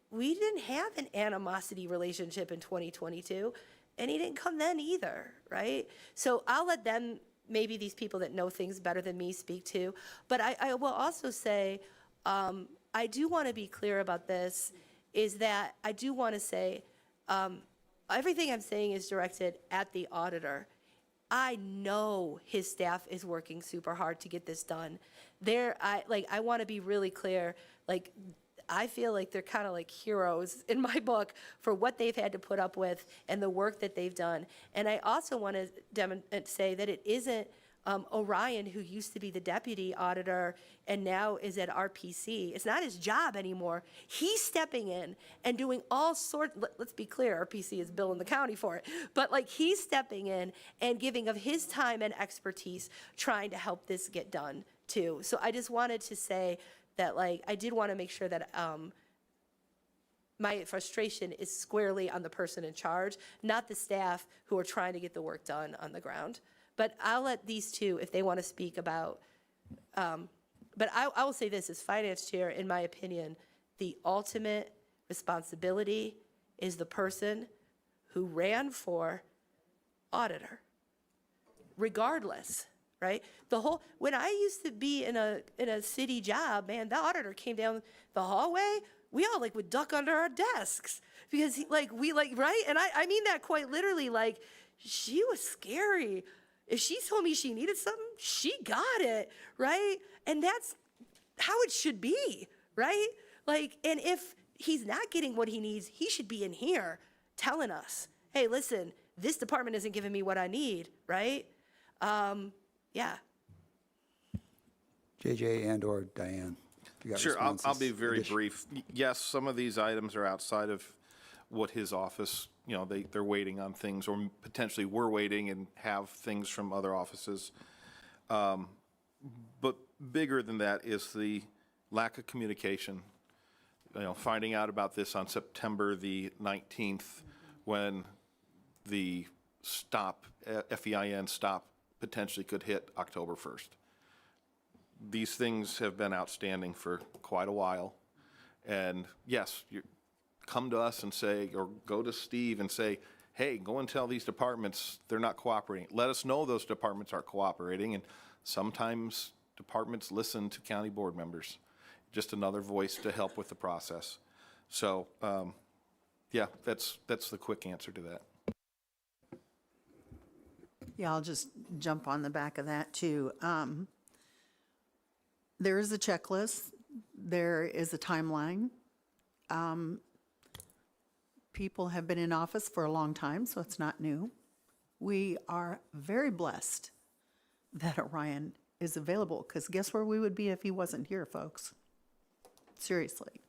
We didn't have an animosity relationship in 2022. And he didn't come then either, right? So I'll let them, maybe these people that know things better than me, speak to. But I will also say, I do want to be clear about this, is that I do want to say, everything I'm saying is directed at the auditor. I know his staff is working super hard to get this done. I want to be really clear, I feel like they're kind of like heroes in my book for what they've had to put up with and the work that they've done. And I also want to say that it isn't Orion, who used to be the deputy auditor and now is at RPC. It's not his job anymore. He's stepping in and doing all sorts, let's be clear, RPC is billing the county for it, but he's stepping in and giving of his time and expertise trying to help this get done too. So I just wanted to say that I did want to make sure that my frustration is squarely on the person in charge, not the staff who are trying to get the work done on the ground. But I'll let these 2, if they want to speak about, but I will say this, as finance chair, in my opinion, the ultimate responsibility is the person who ran for auditor, regardless. Right? When I used to be in a city job, man, the auditor came down the hallway, we all would duck under our desks because right? And I mean that quite literally, she was scary. If she told me she needed something, she got it, right? And that's how it should be, right? And if he's not getting what he needs, he should be in here telling us, hey, listen, this department isn't giving me what I need, right? Yeah. JJ and/or Diane. You got Sure, I'll responses? be very brief. Yes, some of these items are outside of what his office, they're waiting on things, or potentially we're waiting and have things from other offices. But bigger than that is the lack of communication. Finding out about this on September the 19th when the FEIN stop potentially could hit October 1st. These things have been outstanding for quite a while. And yes, you come to us and say, or go to Steve and say, hey, go and tell these departments they're not cooperating. Let us know those departments aren't cooperating. And sometimes departments listen to county board members. Just another voice to help with the process. So, yeah, that's the quick answer to that. Yeah, I'll just jump on the back of that too. There is a checklist There is a timeline. People have been in office for a long time, so it's not new. We are very blessed that Orion is available, because guess where we would be if he wasn't here, folks? Seriously.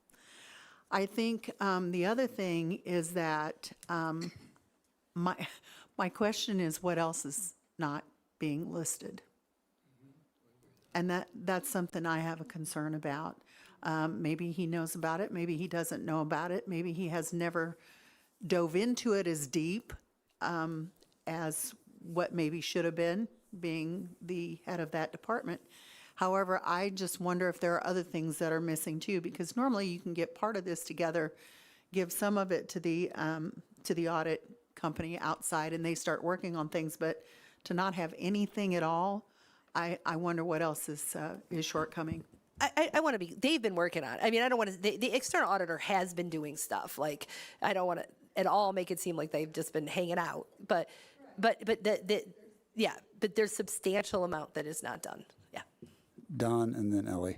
I think the other thing is that my question is, what else is not being listed? And that's something I have a concern about. Maybe he knows about it, maybe he doesn't know about it, maybe he has never dove into it as deep as what maybe should have been, being the head of that department. However, I just wonder if there are other things that are missing too, because normally you can get part of this together, give some of it to the audit company outside, and they start working on things, but to not have anything at all, I wonder what else is shortcoming. I want to be, they've been working on it. I mean, I don't want to, the external auditor has been doing stuff. Like, I don't want to at all make it seem like they've just been hanging out. But there's substantial amount that is not done. Yeah. Don and then Ellie.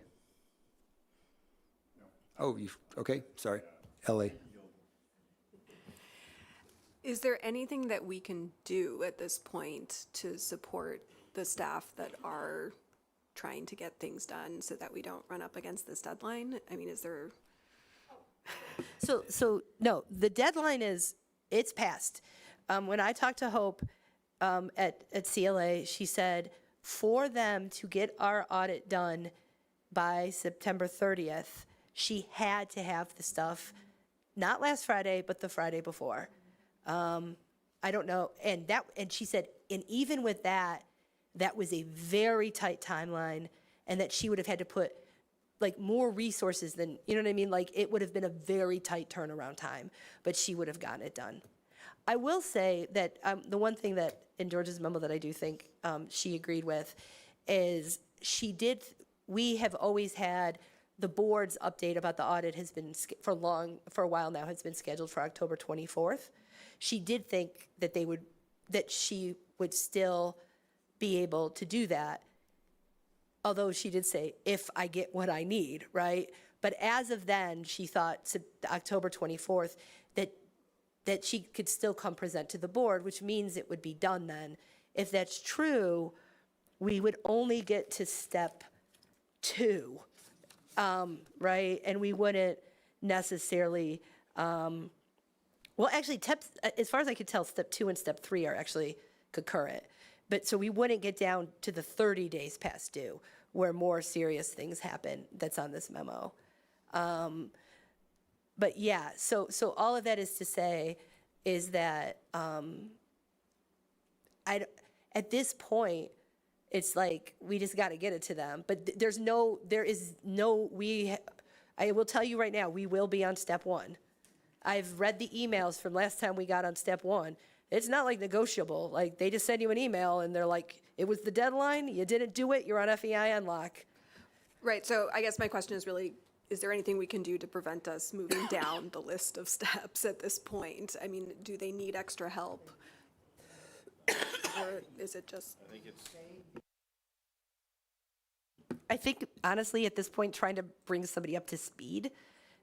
Oh, okay, sorry. Ellie. Is there anything that we can do at this point to support the staff that are trying to get things done so that we don't run up against this deadline? I mean, is there... So no, the deadline it's passed. When I talked to Hope at CLA, she said for them to get our audit done by September 30th, she had to have the stuff, not last Friday, but the Friday before. I don't know, and she said, and even with that was a very tight timeline, and that she would have had to put like more resources than, you know what I mean? Like, it would have been a very tight turnaround time, but she would have gotten it done. I will say that the one thing that in George's memo that I do think she agreed with is we have always had the board's update about the audit has been for a while now, has been scheduled for October 24th. She did think that she would still be able to do that. Although she did say, if I get what I need, right? But as of then, she thought October 24th that she could still come present to the board, which means it would be done then. If that's true, we would only get to step 2, right? And we wouldn't necessarily, well, actually, as far as I could tell, step 2 and step 3 are actually concurrent. But so we wouldn't get down to the 30 days past due, where more serious things happen that's on this memo. But yeah, so all of that is to say is that at this point, it's like we just got to get it to them. But I will tell you right now, we will be on step 1. I've read the emails from last time we got on step 1. It's not like negotiable. Like, they just send you an email and they're like, it was the deadline, you didn't do it, you're on FEI unlock. Right, so I guess my question is really, is there anything we can do to prevent us moving down the list of steps at this point? I mean, do they need extra help? Or is it just... I think, honestly, at this point, trying to bring somebody up to speed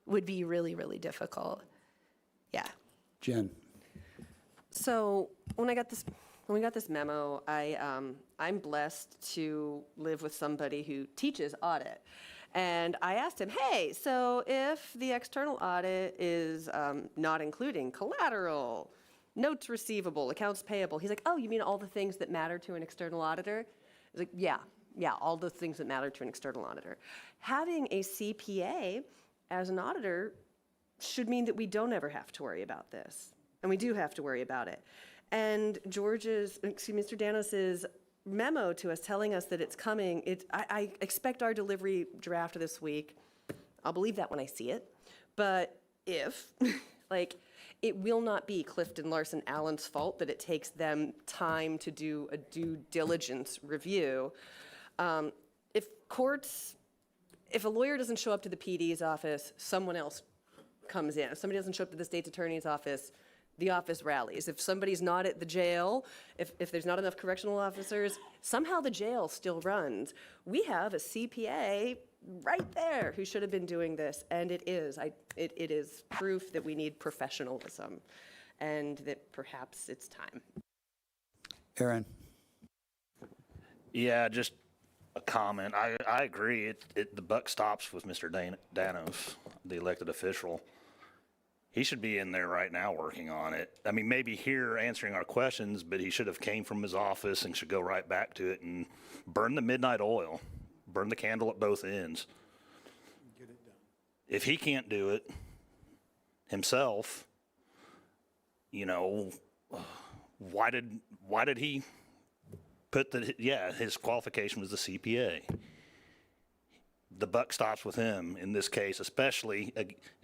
would be really, really difficult. Yeah. Jen. So when we got this memo, I'm blessed to live with somebody who teaches audit. And I asked him, hey, so if the external audit is not including collateral, notes receivable, accounts payable, he's like, oh, you mean all the things that matter to an external auditor? I was like, yeah, all the things that matter to an external auditor. Having a CPA as an auditor should mean that we don't ever have to worry about this. And we do have to worry about it. And Mr. Danos's memo to us telling us that it's coming, I expect our delivery draft this week. I'll believe that when I see it. But if, it will not be Clifton Larson Allen's fault that it takes them time to do a due diligence review. If a lawyer doesn't show up to the PD's office, someone else comes in. If somebody doesn't show up to the state's attorney's office, the office rallies. If somebody's not at the jail, if there's not enough correctional officers, somehow the jail still runs. We have a CPA right there who should have been doing this, and it is. It is proof that we need professionalism and that perhaps it's time. Aaron? Yeah, just a comment. I agree. The buck stops with Mr. Danos, the elected official. He should be in there right now working on it. I mean, maybe here answering our questions, but he should have came from his office and should go right back to it and burn the midnight oil, burn the candle at both ends. Get it done. If he can't do it himself, you know, why did he put his qualification was the CPA. The buck stops with him in this case, especially,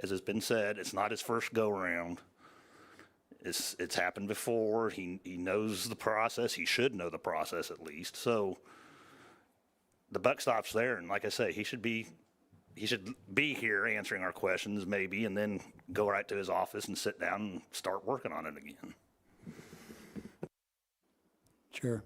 as has been said, it's not his first go-around. It's happened before. He knows the process. He should know the process at least. So the buck stops there, and like I say, he should be here answering our questions maybe, and then go right to his office and sit down and start working on it again. Sure.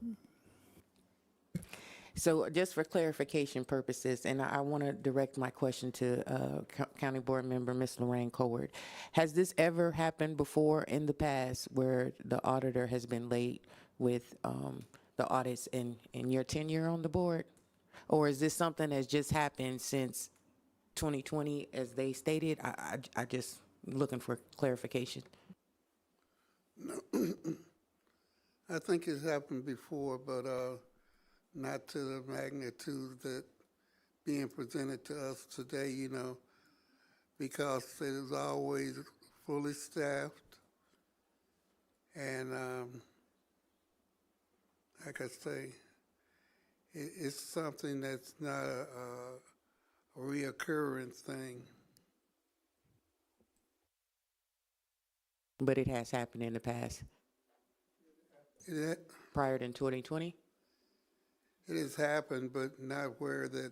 So just for clarification purposes, and I want to direct my question to County Board Member Ms. Lorraine Coward. Has this ever happened before in the past where the auditor has been late with the audits in your tenure on the board? Or is this something that's just happened since 2020, as they stated? I just looking for clarification. No, I think it's happened before, but not to the magnitude that being presented to us today, you know, because it is always fully staffed. And like I say, it's something that's not a reoccurring thing. But it has happened in the past. Prior to 2020? It has happened, but not where that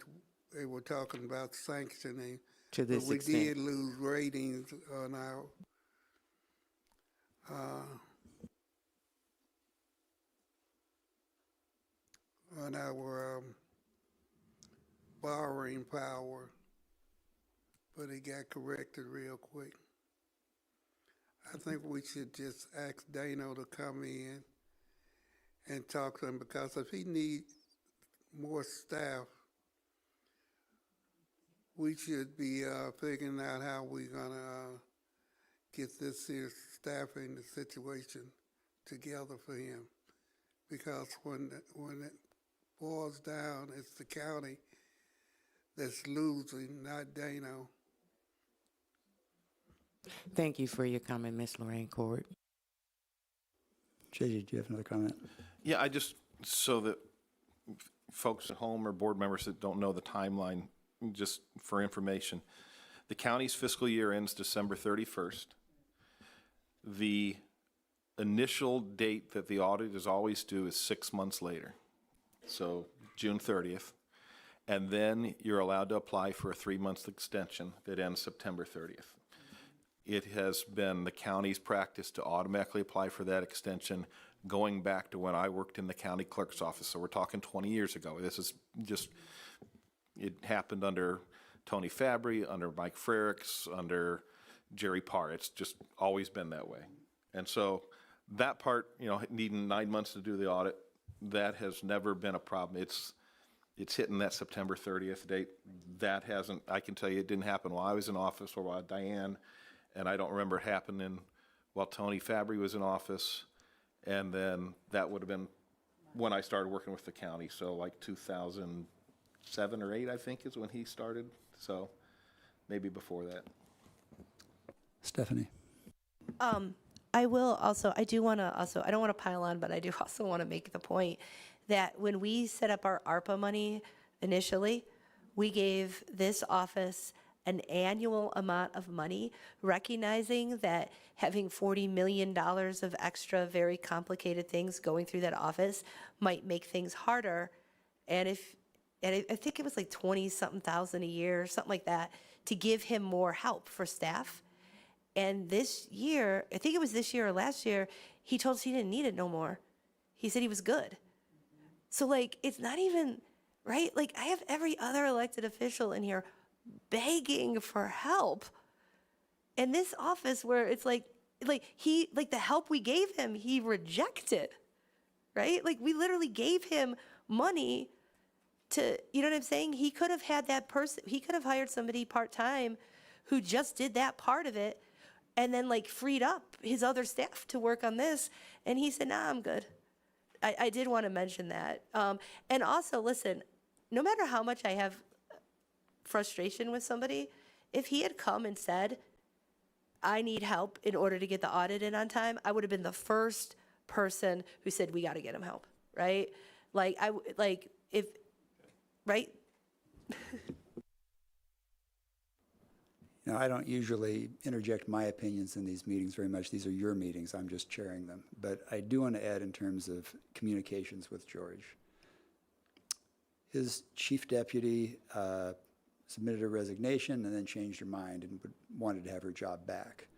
they were talking about sanctioning. To this but we extent. did lose ratings on our borrowing power, but it got corrected real quick. I think we should just ask Dano to come in and talk to him, because if he needs more staff, we should be figuring out how we're gonna get this here staffing situation together for him. Because when it boils down, it's the county that's losing, not Dano. Thank you for your comment, Ms. Lorraine Coward. JJ, do you have another comment? Yeah, so that folks at home or board members that don't know the timeline, just for information, the county's fiscal year ends December 31st. The initial date that the auditors always do is 6 months later, so June 30th. And then you're allowed to apply for a 3-month extension that ends September 30th. It has been the county's practice to automatically apply for that extension going back to when I worked in the county clerk's office. So we're talking 20 years ago. This is just, it happened under Tony Fabry, under Mike Frericks, under Jerry Parr. It's just always been that way. And so that part, you know, needing 9 months to do the audit, that has never been a problem. It's hitting that September 30th date. That hasn't, I can tell you it didn't happen while I was in office or while Diane, and I don't remember it happening while Tony Fabry was in office. And then that would have been when I started working with the county. So like 2007 or 8, I think, is when he started. So maybe before that. Stephanie? I will also, I don't want to pile on, but I do also want to make the point that when we set up our ARPA money initially, we gave this office an annual amount of money, recognizing that having $40 million of extra very complicated things going through that office might make things harder. And I think it was like 20-something thousand a year, something like that, to give him more help for staff. And this year, I think it was this year or last year, he told us he didn't need it no more. He said he was good. So, like, it's not even, right? Like, I have every other elected official in here begging for help. In this office where it's like the help we gave him, he rejected, right? Like, we literally gave him money to, you know what I'm saying? He could have had that person, he could have hired somebody part-time who just did that part of it and then like freed up his other staff to work on this. And he said, nah, I'm good. I did want to mention that. And also, listen, no matter how much I have frustration with somebody, if he had come and said, I need help in order to get the audit in on time, I would have been the first person who said, we got to get him help, right? Like, right? Now, I don't usually interject my opinions in these meetings very much. These are your meetings. I'm just chairing them. But I do want to add in terms of communications with George. His chief deputy submitted a resignation and then changed her mind and wanted to have her job back.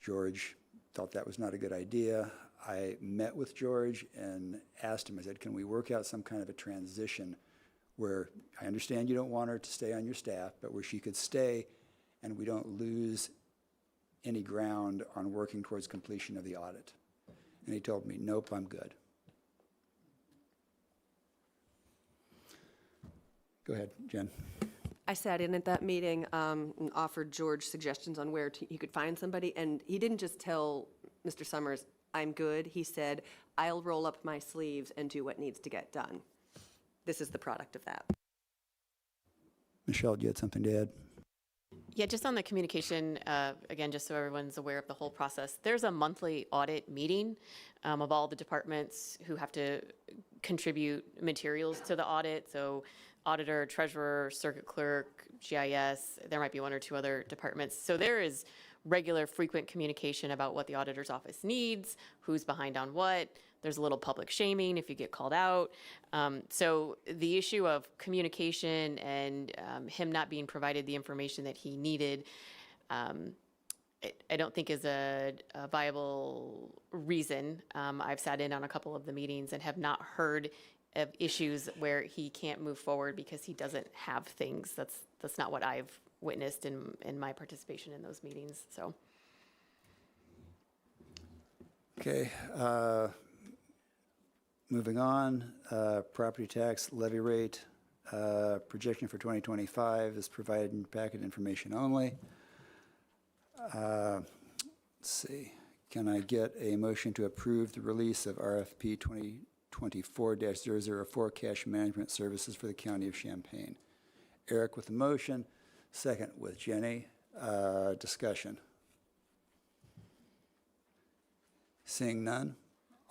George thought that was not a good idea. I met with George and asked him, I said, can we work out some kind of a transition where I understand you don't want her to stay on your staff, but where she could stay and we don't lose any ground on working towards completion of the audit. And he told me, nope, I'm good. Go ahead, Jen. I sat in at that meeting and offered George suggestions on where he could find somebody, and he didn't just tell Mr. Summers, I'm good. He said, I'll roll up my sleeves and do what needs to get done. This is the product of that. Michelle, do you have something to add? Yeah, just on the communication, again, just so everyone's aware of the whole process, there's a monthly audit meeting of all the departments who have to contribute materials to the audit. So auditor, treasurer, circuit clerk, GIS, there might be one or two other departments. So there is regular, frequent communication about what the auditor's office needs, who's behind on what. There's a little public shaming if you get called out. So the issue of communication and him not being provided the information that he needed, I don't think is a viable reason. I've sat in on a couple of the meetings and have not heard of issues where he can't move forward because he doesn't have things. That's not what I've witnessed in my participation in those meetings. So. Okay. Moving on, property tax levy rate projection for 2025 is provided in packet information only. Let's see. Can I get a motion to approve the release of RFP 2024-004 cash management services for the County of Champaign? Eric with the motion, second with Jenny. Discussion. Seeing none.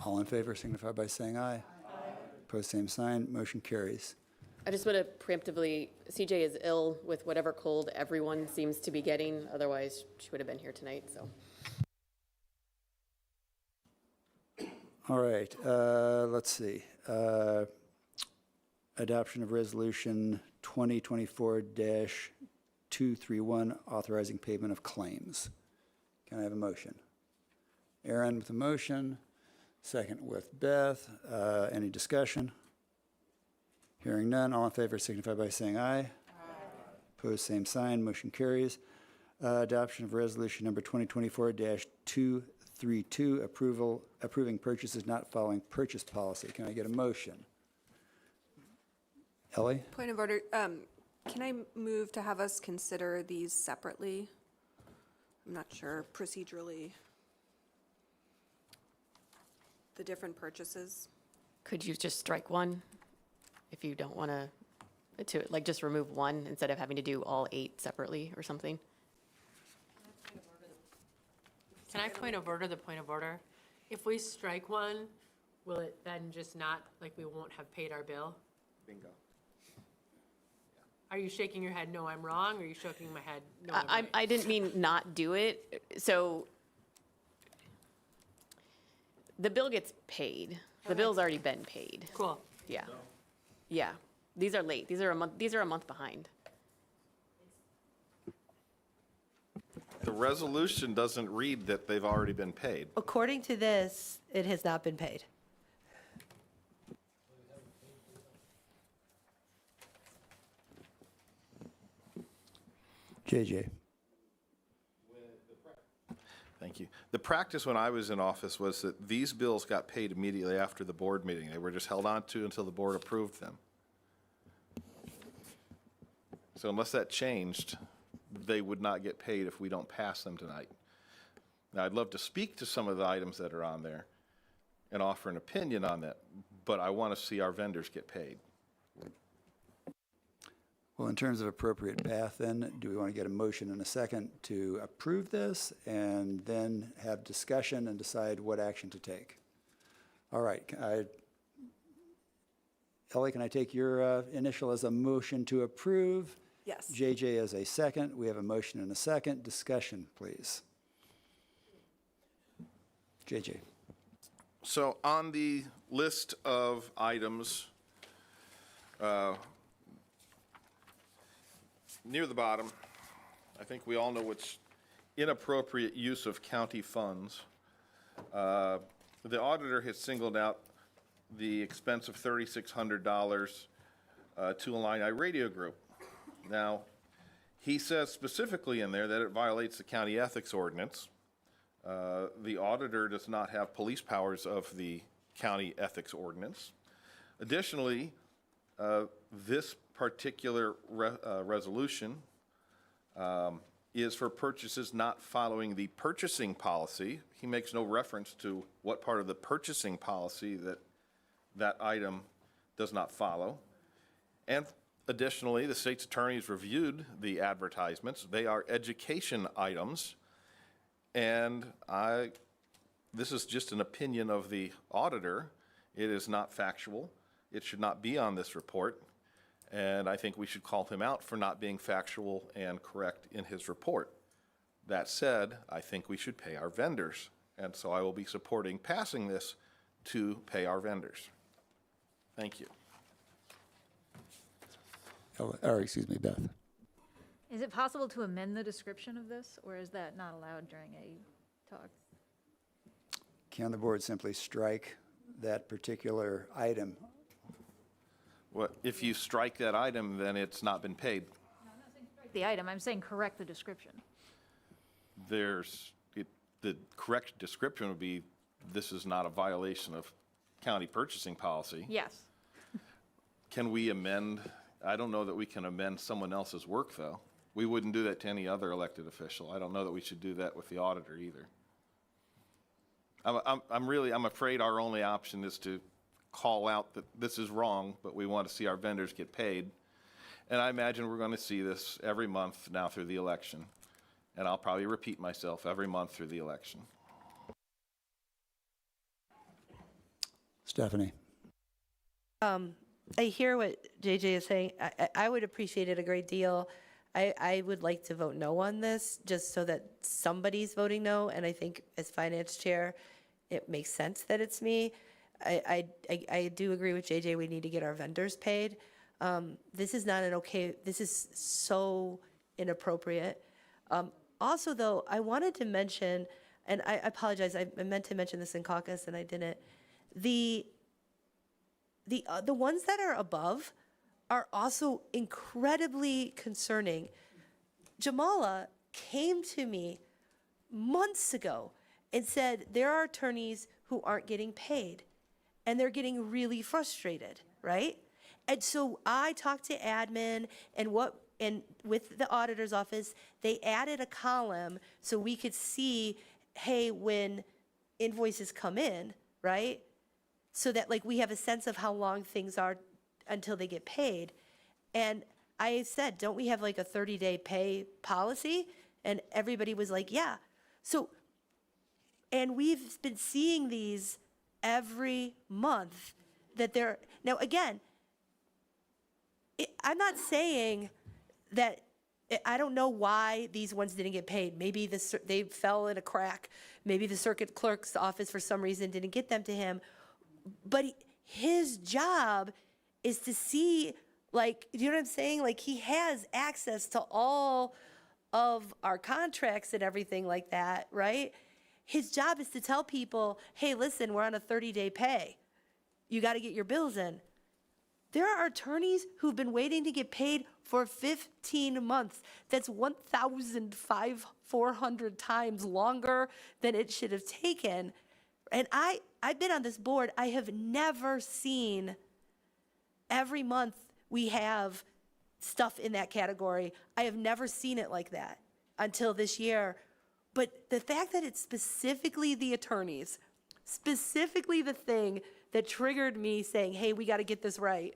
All in favor signify by saying aye. Aye. Opposed, same sign. Motion carries. I just want to preemptively, CJ is ill with whatever cold everyone seems to be getting. Otherwise, she would have been here tonight, so. All right, let's see. Adoption of Resolution 2024-231, authorizing payment of claims. Can I have a motion? Aaron with the motion, second with Beth. Any discussion? Hearing none, all in favor signify by saying aye. Aye. Opposed, same sign. Motion carries. Adoption of Resolution number 2024-232, approving purchases not following purchase policy. Can I get a motion? Ellie? Point of order. Can I move to have us consider these separately? I'm not sure procedurally. The different purchases. Could you just strike one if you don't want to like just remove one instead of having to do all 8 separately or something? Can I point of order the point of order? If we strike one, will it then just not, like we won't have paid our bill? Bingo. Are you shaking your head, no, I'm wrong, or are you shaking my head, no, I'm right? I didn't mean not do it. So the bill gets paid. The bill's already been paid. Cool. Yeah. Yeah. These are late. These are a month behind. The resolution doesn't read that they've already been paid. According to this, it has not been paid. JJ. Thank you. The practice when I was in office was that these bills got paid immediately after the board meeting. They were just held on to until the board approved them. So unless that changed, they would not get paid if we don't pass them tonight. Now, I'd love to speak to some of the items that are on there and offer an opinion on that, but I want to see our vendors get paid. Well, in terms of appropriate path, then, do we want to get a motion and a second to approve this and then have discussion and decide what action to take? All right. Ellie, can I take your initial as a motion to approve? Yes. JJ as a second. We have a motion and a second. Discussion, please. JJ. So on the list of items, near the bottom, I think we all know what's inappropriate use of county funds. The auditor has singled out the expense of $3,600 to Illini Radio Group. Now, he says specifically in there that it violates the county ethics ordinance. The auditor does not have police powers of the county ethics ordinance. Additionally, this particular resolution is for purchases not following the purchasing policy. He makes no reference to what part of the purchasing policy that item does not follow. And additionally, the state's attorneys reviewed the advertisements. They are education items. And this is just an opinion of the auditor. It is not factual. It should not be on this report. And I think we should call him out for not being factual and correct in his report. That said, I think we should pay our vendors. And so I will be supporting passing this to pay our vendors. Thank you. Or excuse me, Beth. Is it possible to amend the description of this, or is that not allowed during a talk? Can the board simply strike that particular item? Well, if you strike that item, then it's not been paid. No, I'm not saying strike the item, I'm saying correct the description. The correct description would be, this is not a violation of county purchasing policy. Yes. Can we amend? I don't know that we can amend someone else's work, though. We wouldn't do that to any other elected official. I don't know that we should do that with the auditor either. I'm afraid our only option is to call out that this is wrong, but we want to see our vendors get paid. And I imagine we're going to see this every month now through the election. And I'll probably repeat myself every month through the election. Stephanie. I hear what JJ is saying. I would appreciate it a great deal. I would like to vote no on this, just so that somebody's voting no, and I think as finance chair, it makes sense that it's me. I do agree with JJ, we need to get our vendors paid. This is not this is so inappropriate. Also, though, I wanted to mention, and I apologize, I meant to mention this in caucus and I didn't. The ones that are above are also incredibly concerning. Jamala came to me months ago and said there are attorneys who aren't getting paid and they're getting really frustrated, right? And so I talked to admin and with the auditor's office, they added a column so we could see, hey, when invoices come in, right? So that we have a sense of how long things are until they get paid. And I said, don't we have a 30-day pay policy? And everybody was like, yeah. So, and we've been seeing these every month that they're, now again, I'm not saying that, I don't know why these ones didn't get paid. Maybe they fell in a crack. Maybe the circuit clerk's office for some reason didn't get them to him. But his job is to see, you know what I'm saying? He has access to all of our contracts and everything like that, right? His job is to tell people, hey, listen, we're on a 30-day pay. You got to get your bills in. There are attorneys who've been waiting to get paid for 15 months. That's 1,400 times longer than it should have taken. And I've been on this board. I have never seen every month we have stuff in that category. I have never seen it like that until this year. But the fact that it's specifically the attorneys, specifically the thing that triggered me saying, hey, we got to get this right.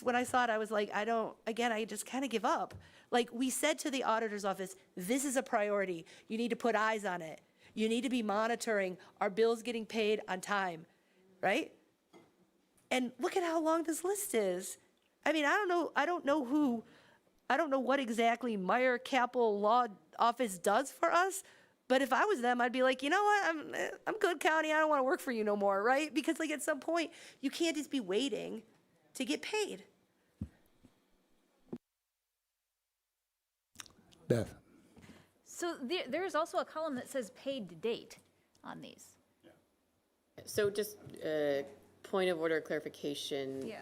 When I saw it, I was like, I just kind of give up. Like we said to the auditor's office, this is a priority. You need to put eyes on it. You need to be monitoring our bills getting paid on time, right? And look at how long this list is. I mean, I don't know what exactly Meyer Capel Law Office does for us, but if I was them, I'd be like, you know what, I'm good, county, I don't want to work for you no more, right? Because like at some point, you can't just be waiting to get paid. Beth. So there's also a column that says paid to date on these. So just point of order clarification. Yeah.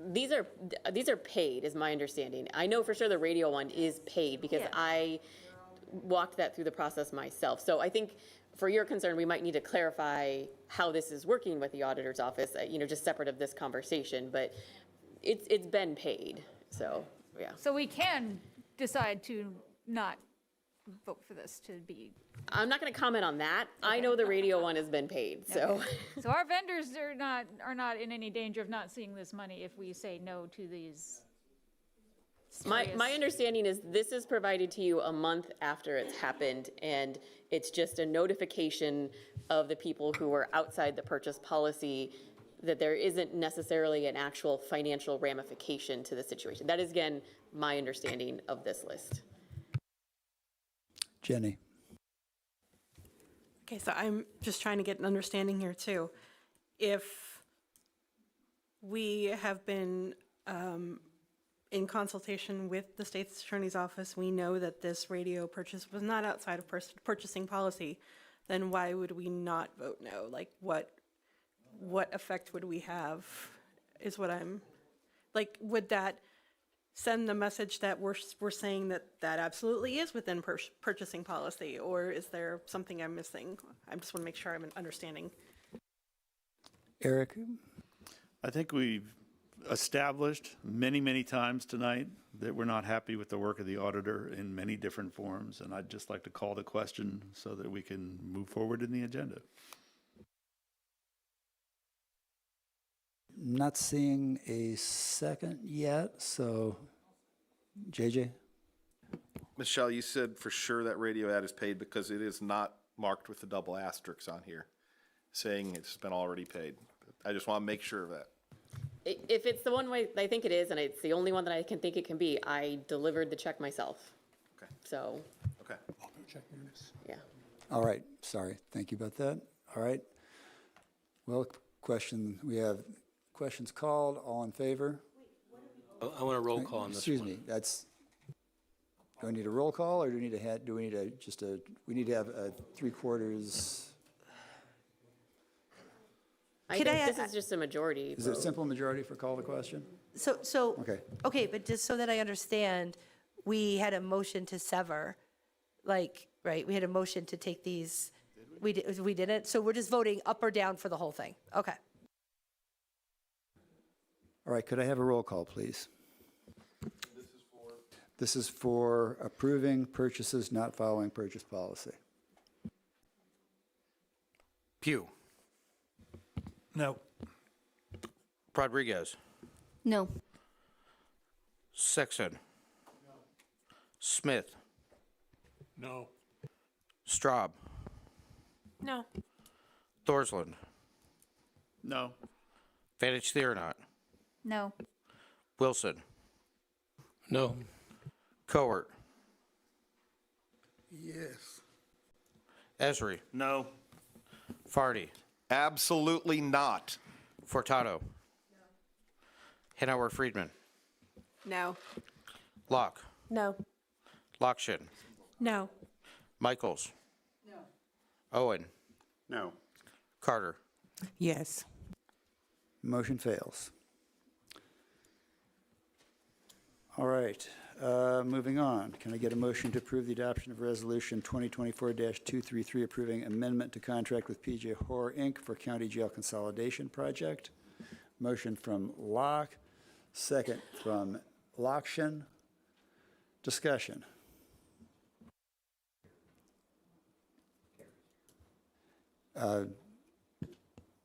These are paid, is my understanding. I know for sure the radio one is paid because Yeah. I walked that through the process myself. So I think for your concern, we might need to clarify how this is working with the auditor's office, just separate of this conversation, but it's been paid, so, yeah. So we can decide to not vote for this to be. I'm not gonna comment on that. I know the radio one has been paid, so. So our vendors are not in any danger of not seeing this money if we say no to these. My understanding is this is provided to you a month after it's happened, and it's just a notification of the people who are outside the purchase policy that there isn't necessarily an actual financial ramification to the situation. That is, again, my understanding of this list. Jenny. Okay, so I'm just trying to get an understanding here too. If we have been in consultation with the state's attorney's office, we know that this radio purchase was not outside of purchasing policy, then why would we not vote no? Like what effect would we have is what I'm, like, would that send the message that we're saying that absolutely is within purchasing policy, or is there something I'm missing? I just want to make sure I'm understanding. Eric? I think we've established many, many times tonight that we're not happy with the work of the auditor in many different forms, and I'd just like to call the question so that we can move forward in the agenda. Not seeing a second yet, so JJ? Michelle, you said for sure that radio ad is paid because it is not marked with the double asterisks on here, saying it's been already paid. I just want to make sure of that. If it's the one way I think it is, and it's the only one that I can think it can be, I delivered the check myself. Okay. So. Okay. Yeah. All right, sorry, thank you about that. All right. Well, we have questions called, all in favor? I want a roll call on this one. Excuse me, do I need a roll call, or we need to have a 3/4? I think this is just a majority. Is it a simple majority for call the question? So, Okay. okay, but just so that I understand, we had a motion to sever, like, right, we had a motion to take these, we didn't, so we're just voting up or down for the whole thing, okay. All right, could I have a roll call, please? This is for approving purchases not following purchase policy. Pugh. No. Rodriguez. No. Sexton. Smith. No. Straub. No. Thorsland. No. Vantage Theronot. No. Wilson. No. Cohort. Yes. Esri. No. Farty. Absolutely not. Furtado. Hanauer Friedman. No. Locke. No. Lockshin. No. Michaels. No. Owen. No. Carter. Yes. Motion fails. All right, moving on. Can I get a motion to approve the adoption of Resolution 2024-233 approving amendment to contract with PJ Horror, Inc. for County Jail Consolidation Project? Motion from Locke, second from Lockshin. Discussion. Do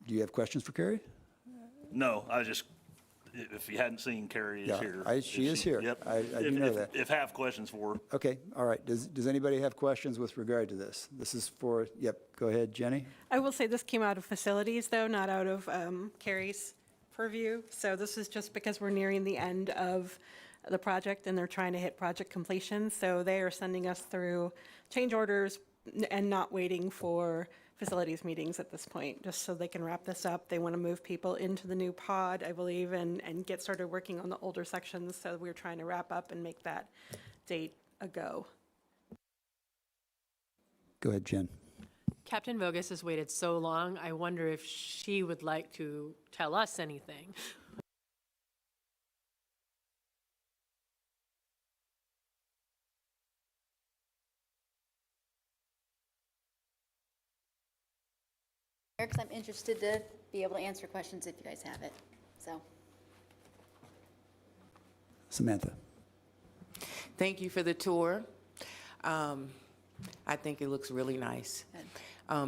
you have questions for Carrie? No, I was just, if you hadn't seen, Carrie is Yeah, here. she is here. Yep. I do know that. If have questions for her. Okay, all right. Does anybody have questions with regard to this? This is for, yep, go ahead, Jenny. I will say this came out of facilities, though, not out of Carrie's purview. So this is just because we're nearing the end of the project and they're trying to hit project completion. So they are sending us through change orders and not waiting for facilities meetings at this point, just so they can wrap this up. They want to move people into the new pod, I believe, and get started working on the older sections. So we're trying to wrap up and make that date a go. Go ahead, Jen. Captain Vogus has waited so long, I wonder if she would like to tell us anything. Because I'm interested to be able to answer questions if you guys have it, so. Samantha. Thank you for the tour. I think it looks really nice.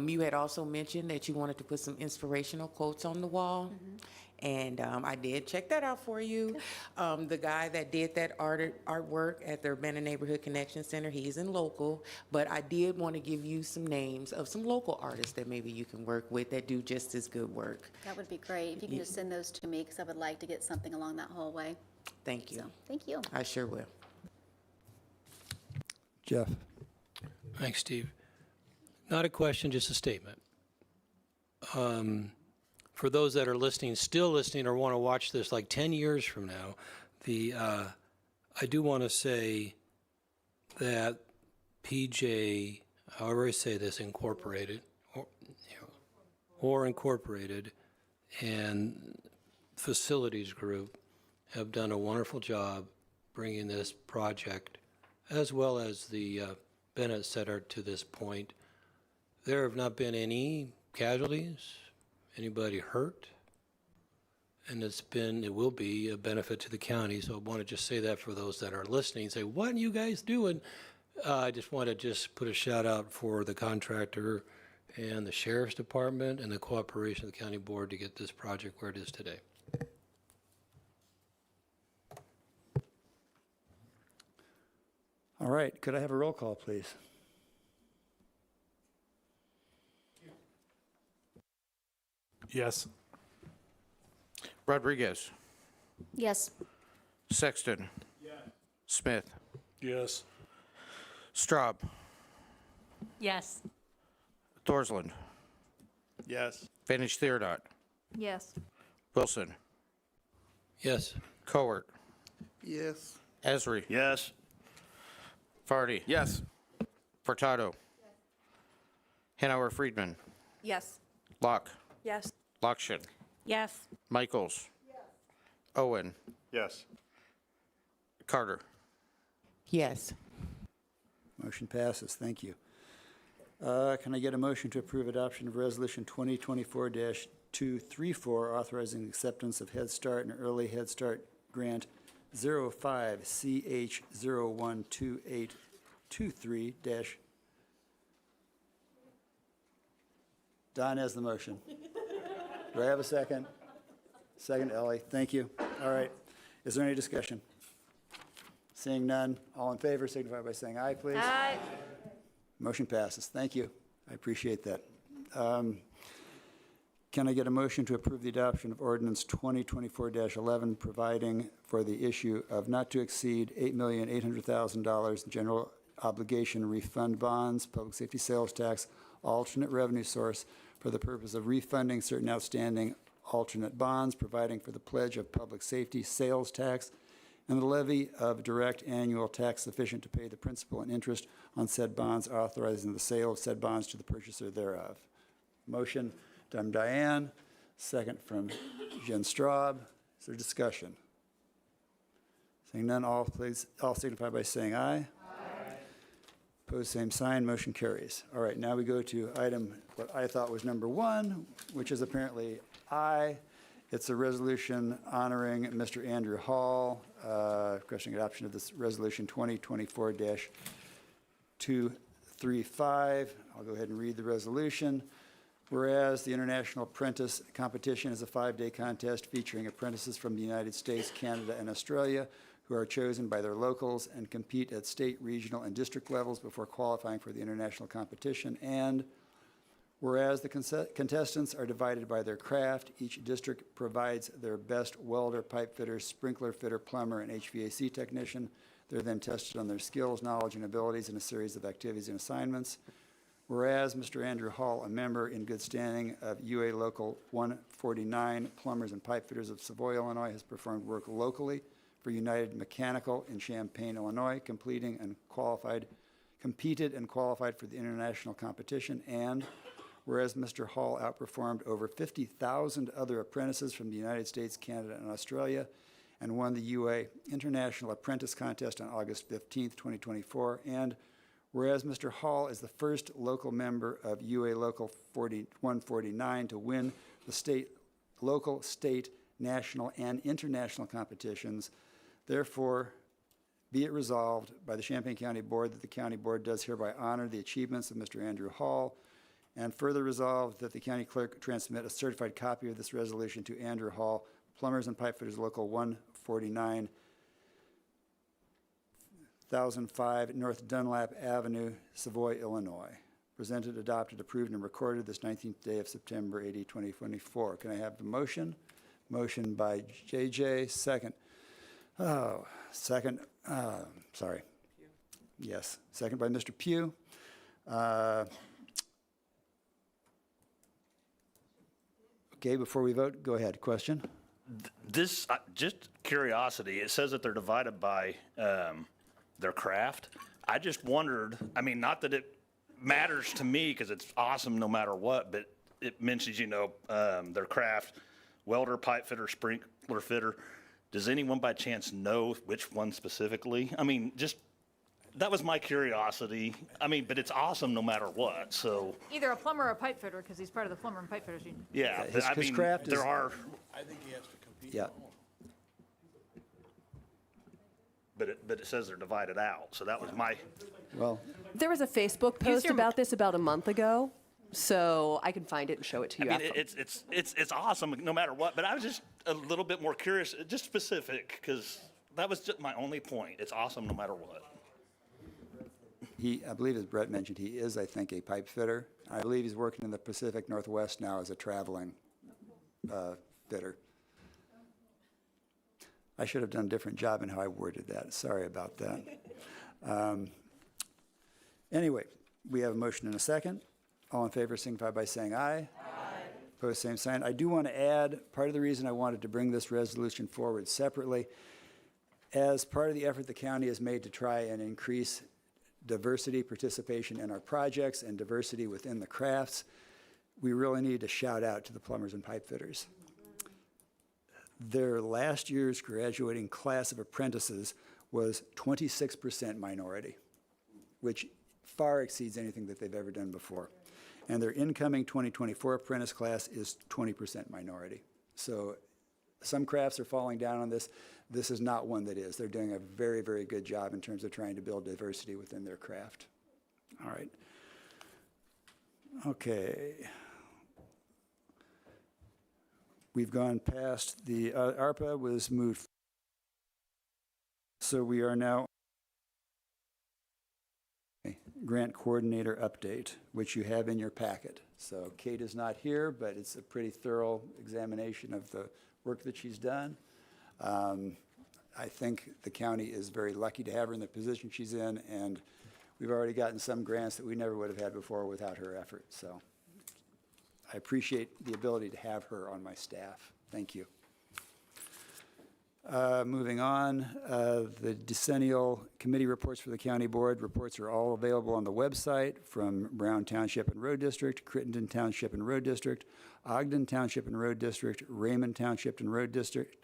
You had also mentioned that you wanted to put some inspirational quotes on the wall. And I did check that out for you. The guy that did that artwork at the Urbana Neighborhood Connection Center, he's in local, but I did want to give you some names of some local artists that maybe you can work with that do just as good work. That would be great. If you can just send those to me, because I would like to get something along that whole way. Thank you. So, thank you. I sure will. Jeff. Thanks, Steve. Not a question, just a statement. For those that are listening, still listening, or want to watch this like 10 years from now, I do want to say that PJ, however I say this, Incorporated, or Incorporated, and Facilities Group have done a wonderful job bringing this project, as well as the Bennett Center, to this point. There have not been any casualties, anybody hurt, and it will be a benefit to the county. So I want to just say that for those that are listening, say, what are you guys doing? I just want to put a shout out for the contractor and the Sheriff's Department and the cooperation of the county board to get this project where it is today. All right, could I have a roll call, please? Yes. Rodriguez. Yes. Sexton. Smith. Yes. Straub. Yes. Thorsland. Yes. Vanish Theodot. Yes. Wilson. Yes. Cowart. Yes. Esri. Yes. Farty. Yes. Furtado. Hanauer Friedman. Yes. Locke. Yes. Lockshin. Yes. Michaels. Owen. Yes. Carter. Yes. Motion passes. Thank you. Can I get a motion to approve adoption of Resolution 2024-234, authorizing acceptance of Head Start and Early Head Start Grant 05CH012823- Don has the motion. Do I have a second? Second, Ellie. Thank you. All right. Is there any discussion? Seeing none, all in favor signify by saying aye, please. Aye. Motion passes. Thank you. I appreciate that. Can I get a motion to approve the adoption of ordinance 2024-11, providing for the issue of not to exceed $8,800,000 general obligation refund bonds, public safety sales tax, alternate revenue source for the purpose of refunding certain outstanding alternate bonds, providing for the pledge of public safety sales tax, and the levy of direct annual tax sufficient to pay the principal and interest on said bonds, authorizing the sale of said bonds to the purchaser thereof. Motion from Diane, second from Jen Straub. Is there discussion? Seeing none, all signify by saying aye. Aye. Opposed, same sign. Motion carries. All right, now we go to item what I thought was number 1, which is apparently I. It's a resolution honoring Mr. Andrew Hall, requesting adoption of this resolution 2024-235. I'll go ahead and read the resolution. Whereas the International Apprentice Competition is a 5-day contest featuring apprentices from the United States, Canada, and Australia who are chosen by their locals and compete at state, regional, and district levels before qualifying for the international competition. And whereas the contestants are divided by their craft, each district provides their best welder, pipe fitter, sprinkler fitter, plumber, and HVAC technician. They're then tested on their skills, knowledge, and abilities in a series of activities and assignments. Whereas Mr. Andrew Hall, a member in good standing of UA Local 149, Plumbers and Pipe Fitters of Savoy, Illinois, has performed work locally for United Mechanical in Champaign, Illinois, competed and qualified for the international competition. And whereas Mr. Hall outperformed over 50,000 other apprentices from the United States, Canada, and Australia, and won the UA International Apprentice Contest on August 15th, 2024. And whereas Mr. Hall is the first local member of UA Local 149 to win the local, state, national, and international competitions, therefore, be it resolved by the Champaign County Board that the County Board does hereby honor the achievements of Mr. Andrew Hall, and further resolved that the County Clerk transmit a certified copy of this resolution to Andrew Hall, Plumbers and Pipe Fitters Local 149, 1005 North Dunlap Avenue, Savoy, Illinois. Presented, adopted, approved, and recorded this 19th day of September 80, 2024. Can I have the motion? Motion by JJ, second. Sorry. Yes, second by Mr. Pugh. Okay, before we vote, go ahead. Question? This, just curiosity, it says that they're divided by their craft. I just wondered, I mean, not that it matters to me because it's awesome no matter what, but it mentions, their craft, welder, pipe fitter, sprinkler fitter. Does anyone by chance know which one specifically? I mean, just, that was my curiosity. I mean, but it's awesome no matter what, so. Either a plumber or a pipe fitter, because he's part of the plumber and pipe fitters union. Yeah, His I mean, craft is- there are, I think he has to compete. Yeah. but it says they're divided out, so that was my, Well, There was a Facebook post about this about a month ago, so I can find it and show it to I you. mean, it's awesome no matter what, but I was just a little bit more curious, just specific, because that was just my only point. It's awesome no matter what. I believe as Brett mentioned, he is, I think, a pipe fitter. I believe he's working in the Pacific Northwest now as a traveling fitter. I should have done a different job in how I worded that. Sorry about that. Anyway, we have a motion and a second. All in favor signify by saying aye. Aye. Opposed, same sign. I do want to add, part of the reason I wanted to bring this resolution forward separately, as part of the effort the county has made to try and increase diversity, participation in our projects, and diversity within the crafts, we really need to shout out to the plumbers and pipe fitters. Their last year's graduating class of apprentices was 26% minority, which far exceeds anything that they've ever done before. And their incoming 2024 apprentice class is 20% minority. So some crafts are falling down on this. This is not one that is. They're doing a very, very good job in terms of trying to build diversity within their craft. All right. Okay. We've gone past the ARPA was moved. So we are now grant coordinator update, which you have in your packet. So Kate is not here, but it's a pretty thorough examination of the work that she's done. I think the county is very lucky to have her in the position she's in, and we've already gotten some grants that we never would have had before without her effort. So I appreciate the ability to have her on my staff. Thank you. Moving on, the decennial committee reports for the county board. Reports are all available on the website from Brown Township and Road District, Crittenden Township and Road District, Ogden Township and Road District, Raymond Township and Road District,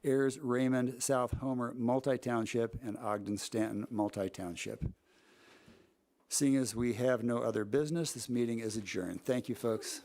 Ayers, Raymond, South Homer Multi-Township, and Ogden Stanton Multi-Township. Seeing as we have no other business, this meeting is adjourned. Thank you, folks.